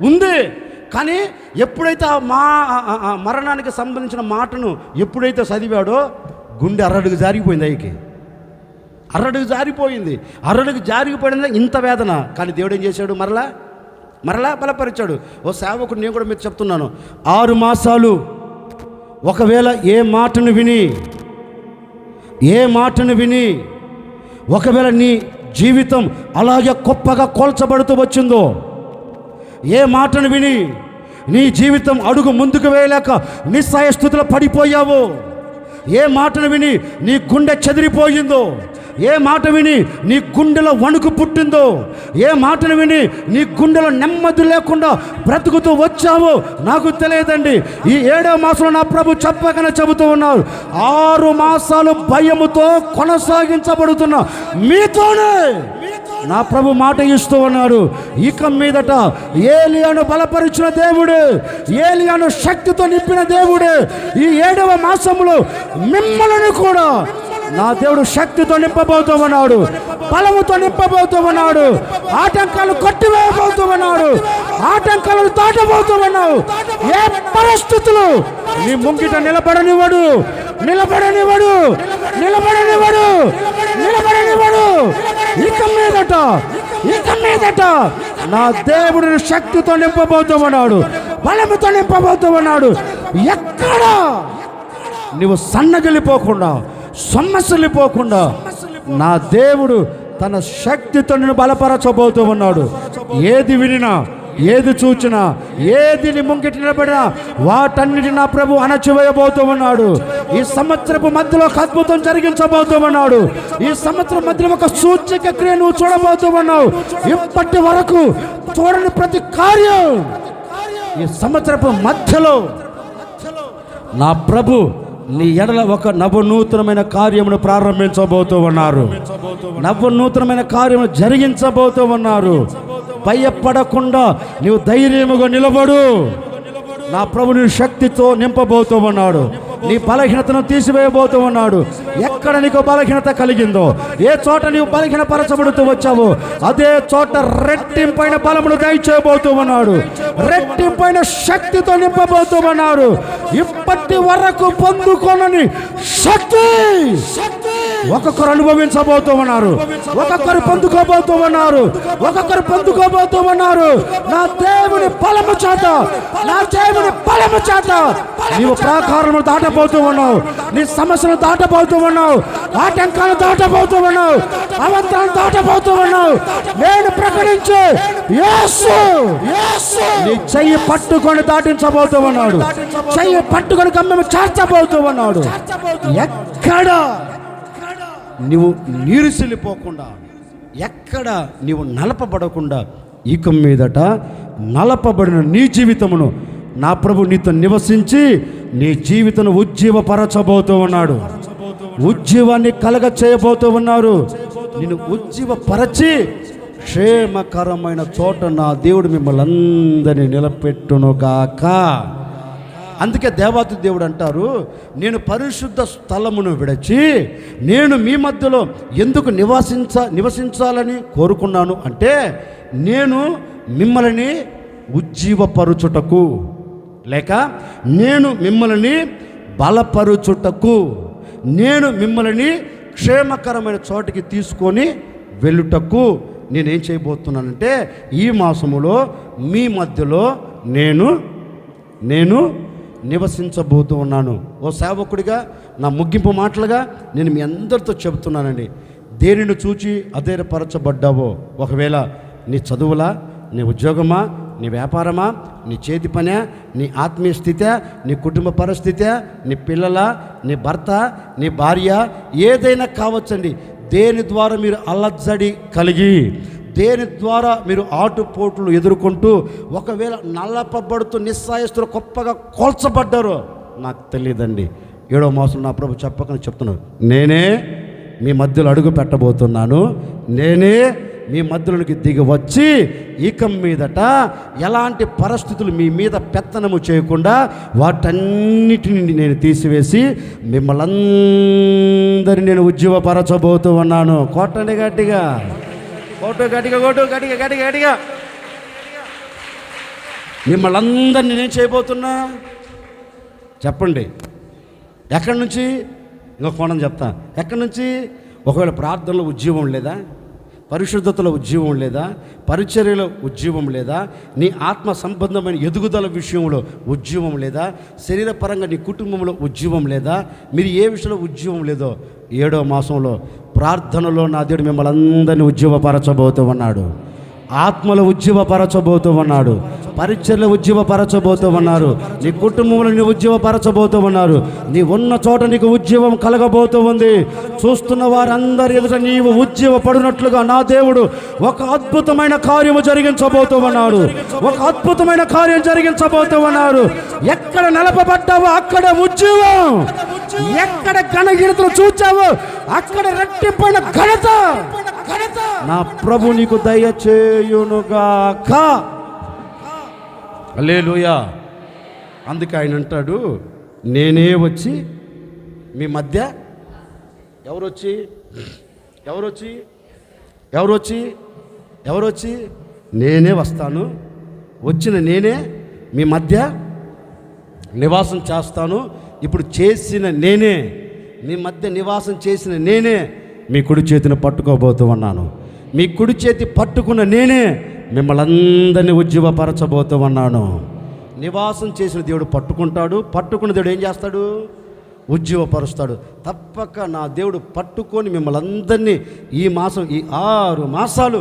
ఉంది. కానీ ఎప్పుడైతే మరణానికి సంబంధించిన మాటను ఎప్పుడైతే చదివాడో గుండె అరడుగు జారిపోయింది. అరడుగు జారిపోయింది. ఇంత వేదన. కానీ దేవుడు ఏం చేశాడు? మరలా బలపరిచాడు. ఓ సేవకుడు నేను కూడా మీకు చెప్తున్నాను, 6 మాసాలు ఒకవేళ ఏ మాటను విని ఒకవేళ నీ జీవితం అలాగే గొప్పగా కోల్చబడుతూ వచ్చిందో, ఏ మాటను విని నీ జీవితం అడుగు ముందుకు వేయలేక నిస్సహాయ స్థితిలో పడిపోయావో, ఏ మాటను విని నీ గుండె చెదిరిపోయిందో, ఏ మాట విని నీ గుండెలో వణుకు పుట్టిందో, ఏ మాటను విని నీ గుండెలో నెమ్మది లేకుండా బ్రతుకుతూ వచ్చావో నాకు తెలియదండి. ఈ 7వ మాసంలో నా ప్రభు చెప్పకనే చెబుతూ ఉన్నారు, 6 మాసాలు భయముతో కొనసాగించబడుతున్న మీతోనే నా ప్రభు మాట ఇస్తూ ఉన్నాడు. ఇక మీదట ఏలియాను బలపరిచిన దేవుడు, ఏలియాను శక్తితో నింపిన దేవుడు ఈ 7వ మాసంలో మిమ్మల్ని కూడా నా దేవుడు శక్తితో నింపబోతూ ఉన్నాడు, బలముతో నింపబోతూ ఉన్నాడు, ఆటంకాలు కొట్టివేయబోతూ ఉన్నాడు, ఆటంకాలను దాటబోతూ ఉన్నావు. ఏ పరిస్థితులు నీ ముంగిట నిలబడనివ్వడు. ఇక మీదట నా దేవుడు శక్తితో నింపబోతూ ఉన్నాడు, బలముతో నింపబోతూ ఉన్నాడు. ఎక్కడ నువ్వు సన్నగిలిపోకుండా, సొమ్మసిల్లిపోకుండా నా దేవుడు తన శక్తితో నిన్ను బలపరచబోతూ ఉన్నాడు. ఏది వినినా, ఏది చూచినా, ఏది నీ ముంగిటి నిలబడినా వాటన్నిటి నా ప్రభు అణచివేయబోతూ ఉన్నాడు. ఈ సంవత్సరపు మధ్యలో ఒక అద్భుతం జరిగించబోతూ ఉన్నాడు. ఈ సంవత్సరం మధ్యలో ఒక సూచక క్రియ నువ్వు చూడబోతూ ఉన్నావు. ఇప్పటి వరకు చూడని ప్రతి కార్యం ఈ సంవత్సరపు మధ్యలో నా ప్రభు నీ ఎడల ఒక నవనూతనమైన కార్యమును ప్రారంభించబోతూ ఉన్నారు. నవనూతనమైన కార్యము జరిగించబోతూ ఉన్నారు. భయపడకుండా నీవు ధైర్యముగా నిలబడు. నా ప్రభు నీ శక్తితో నింపబోతూ ఉన్నాడు. నీ బలహీనతను తీసివేయబోతూ ఉన్నాడు. ఎక్కడ నీకు బలహీనత కలిగిందో, ఏ చోట నీవు బలహీనపరచబడుతూ వచ్చావో అదే చోట రెట్టింపైన బలమును దయచేయబోతూ ఉన్నాడు. రెట్టింపైన శక్తితో నింపబోతూ ఉన్నాడు. ఇప్పటి వరకు పొందుకోనని శక్తి ఒక్కొక్కరు అనుభవించబోతూ ఉన్నారు. ఒక్కొక్కరు పొందుకోబోతూ ఉన్నారు. నా దేవుని బలము చేత నీవు ప్రాకారము దాటబోతూ ఉన్నావు. నీ సమస్యను దాటబోతూ ఉన్నావు. ఆటంకాలను దాటబోతూ ఉన్నావు. అవంతరాలను దాటబోతూ ఉన్నావు. నేను ప్రకటించే యేసు నీ చెయ్యి పట్టుకొని దాటించబోతూ ఉన్నాడు. చెయ్యి పట్టుకొని గమ్యము చేర్చబోతూ ఉన్నాడు. ఎక్కడ నీవు నీరుసిల్లిపోకుండా, ఎక్కడ నీవు నలపబడకుండా ఇక మీదట నలపబడిన నీ జీవితమును నా ప్రభు నీతో నివసించి నీ జీవితం ఉజ్జీవపరచబోతూ ఉన్నాడు. ఉజ్జీవాన్ని కలగ చేయబోతూ ఉన్నారు. నిన్ను ఉజ్జీవపరచి క్షేమకరమైన చోట నా దేవుడు మిమ్మల్ని అందరినీ నిలబెట్టునుగాక. అందుకే దేవాతి దేవుడు అంటారు, నేను పరిశుద్ధ స్థలమును విడిచి నేను మీ మధ్యలో ఎందుకు నివసించాలని కోరుకున్నాను అంటే, నేను మిమ్మల్ని ఉజ్జీవపరుచుటకు, లేక నేను మిమ్మల్ని బలపరుచుటకు, నేను మిమ్మల్ని క్షేమకరమైన చోటికి తీసుకొని వెళ్ళుటకు నేనేం చేయబోతున్నానంటే, ఈ మాసములో మీ మధ్యలో నేను నివసించబోతూ ఉన్నాను. ఓ సేవకుడిగా నా ముగింపు మాటలుగా నేను మీ అందరితో చెబుతున్నానండి. దేనిని చూచి అధైర్యపరచబడ్డావో, ఒకవేళ నీ చదువులా, నీ ఉద్యోగమా, నీ వ్యాపారమా, నీ చేతి పనే, నీ ఆత్మీయ స్థితే, నీ కుటుంబ పరిస్థితే, నీ పిల్లల, నీ భర్త, నీ భార్య, ఏదైనా కావచ్చండి. దేని ద్వారా మీరు అలజడి కలిగి, దేని ద్వారా మీరు ఆటుపోట్లు ఎదుర్కొంటూ ఒకవేళ నల్లపబడుతూ నిస్సాయస్తులు గొప్పగా కోల్చబడ్డారో నాకు తెలియదండి. 7వ మాసం నా ప్రభు చెప్పకని చెప్తున్నాను, నేనే మీ మధ్యలో అడుగు పెట్టబోతున్నాను. నేనే మీ మధ్యలోనికి దిగి వచ్చి ఇక మీదట ఎలాంటి పరిస్థితులు మీ మీద పెత్తనము చేయకుండా వాటన్నిటిని నేను తీసివేసి మిమ్మల్ని అందరినీ నేను ఉజ్జీవపరచబోతూ ఉన్నాను. కొట్టండి గట్టిగా, గట్టిగా. మిమ్మల్ని అందరినీ నేను చేయబోతున్నా. చెప్పండి, ఎక్కడి నుంచి? ఇంకో కోణం చెప్తా. ఎక్కడి నుంచి? ఒకవేళ ప్రార్థనలో ఉజ్జీవం లేదా, పరిశుద్ధతలో ఉజ్జీవం లేదా, పరిచర్యలో ఉజ్జీవం లేదా, నీ ఆత్మ సంబంధమైన ఎదుగుదల విషయంలో ఉజ్జీవం లేదా, శరీరపరంగా నీ కుటుంబంలో ఉజ్జీవం లేదా, మీరు ఏ విషయంలో ఉజ్జీవం లేదో 7వ మాసంలో ప్రార్థనలో నా దేవుడు మిమ్మల్ని అందరినీ ఉజ్జీవపరచబోతూ ఉన్నాడు. ఆత్మలో ఉజ్జీవపరచబోతూ ఉన్నాడు. పరిచర్యలో ఉజ్జీవపరచబోతూ ఉన్నారు. నీ కుటుంబంలో నీ ఉజ్జీవపరచబోతూ ఉన్నారు. నీ ఉన్న చోట నీకు ఉజ్జీవం కలగబోతూ ఉంది. చూస్తున్న వారందరి ఎదుట నీవు ఉజ్జీవపడినట్లుగా నా దేవుడు ఒక అద్భుతమైన కార్యము జరిగించబోతూ ఉన్నాడు. ఒక అద్భుతమైన కార్యం జరిగించబోతూ ఉన్నారు. ఎక్కడ నిలపబడ్డావో అక్కడ ఉజ్జీవం, ఎక్కడ ఘనగిరితలు చూచావో అక్కడ రెట్టింపైన ఘనత నా ప్రభు నీకు దయచేయునుగాక. హల్లెలూయా. అందుకే ఆయన అంటాడు, నేనే వచ్చి మీ మధ్య ఎవరొచ్చి నేనే వస్తాను. వచ్చిన నేనే మీ మధ్య నివాసం చేస్తాను. ఇప్పుడు చేసిన నేనే, మీ మధ్య నివాసం చేసిన నేనే మీ కుడి చేతిని పట్టుకోబోతూ ఉన్నాను. మీ కుడి చేతి పట్టుకున్న నేనే మిమ్మల్ని అందరినీ ఉజ్జీవపరచబోతూ ఉన్నాను. నివాసం చేసిన దేవుడు పట్టుకుంటాడు. పట్టుకున్న దేవుడు ఏం చేస్తాడు? ఉజ్జీవపరుస్తాడు. తప్పక నా దేవుడు పట్టుకొని మిమ్మల్ని అందరినీ ఈ మాసం, ఈ 6 మాసాలు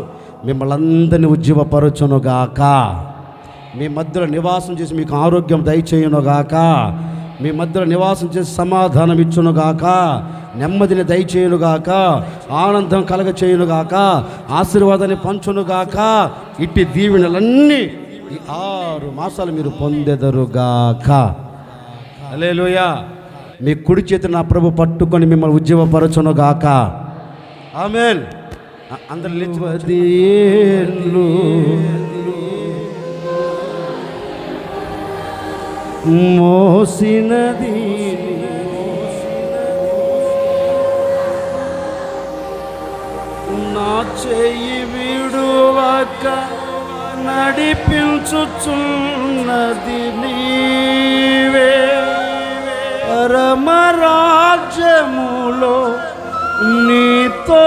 మిమ్మల్ని అందరినీ ఉజ్జీవపరచునుగాక. మీ మధ్యలో నివాసం చేసి మీకు ఆరోగ్యం దయచేయునుగాక. మీ మధ్యలో నివాసం చేసి సమాధానం ఇచ్చునుగాక. నెమ్మదిని దయచేయునుగాక. ఆనందం కలగ చేయునుగాక. ఆశీర్వాదాన్ని పంచునుగాక. ఇట్టి దీవెనలన్నీ ఈ 6 మాసాలు మీరు పొందెదరుగాక. హల్లెలూయా. మీ కుడి చేతి నా ప్రభు పట్టుకొని మిమ్మల్ని ఉజ్జీవపరచునుగాక. ఆమేన్. అందరూ లేచి మోసినది నా చెయ్యి విడువక నడిపించుచున్నది నీవే. పరమరాజ్యములో నీతో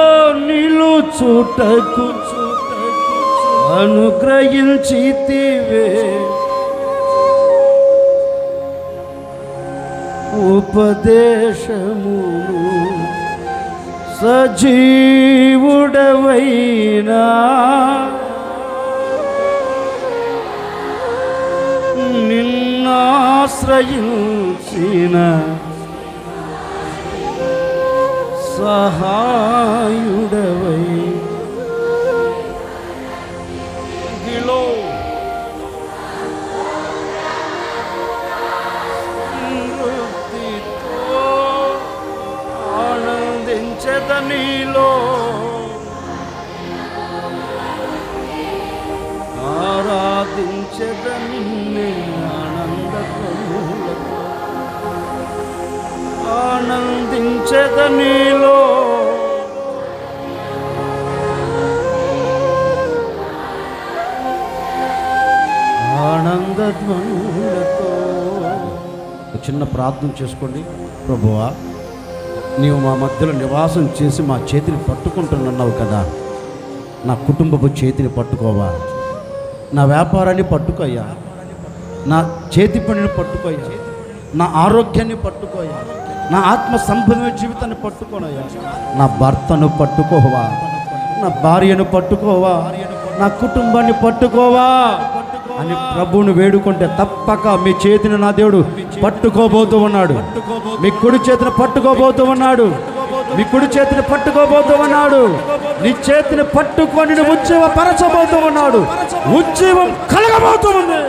నిలుచుటకు అనుగ్రహించితివే. ఉపదేశము సజీవుడవైనా నిన్నాశ్రయించిన సహాయుడవై ఆరాధించెద నీలో, ఆరాధించెద నిన్నే ఆనందములతో, ఆనందించెద నీలో, ఆనందధ్వనులతో. చిన్న ప్రార్థన చేసుకోండి. ప్రభువా, నీవు మా మధ్యలో నివాసం చేసి మా చేతిని పట్టుకుంటున్నావు కదా, నా కుటుంబపు చేతిని పట్టుకోవా, నా వ్యాపారాన్ని పట్టుకోయ్యా, నా చేతి పనిని పట్టుకోయ్యా, నా ఆరోగ్యాన్ని పట్టుకోయ్యా, నా ఆత్మ సంబంధమైన జీవితాన్ని పట్టుకోనయ్యా, నా భర్తను పట్టుకోవా, నా భార్యను పట్టుకోవా, నా కుటుంబాన్ని పట్టుకోవా అని ప్రభువుని వేడుకుంటే తప్పక మీ చేతిని నా దేవుడు పట్టుకోబోతూ ఉన్నాడు. మీ కుడి చేతిని పట్టుకోబోతూ ఉన్నాడు. మీ కుడి చేతిని పట్టుకోబోతూ ఉన్నాడు. నీ చేతిని పట్టుకొని ఉజ్జీవ పరచబోతూ ఉన్నాడు. ఉజ్జీవం కలగబోతూ ఉంది.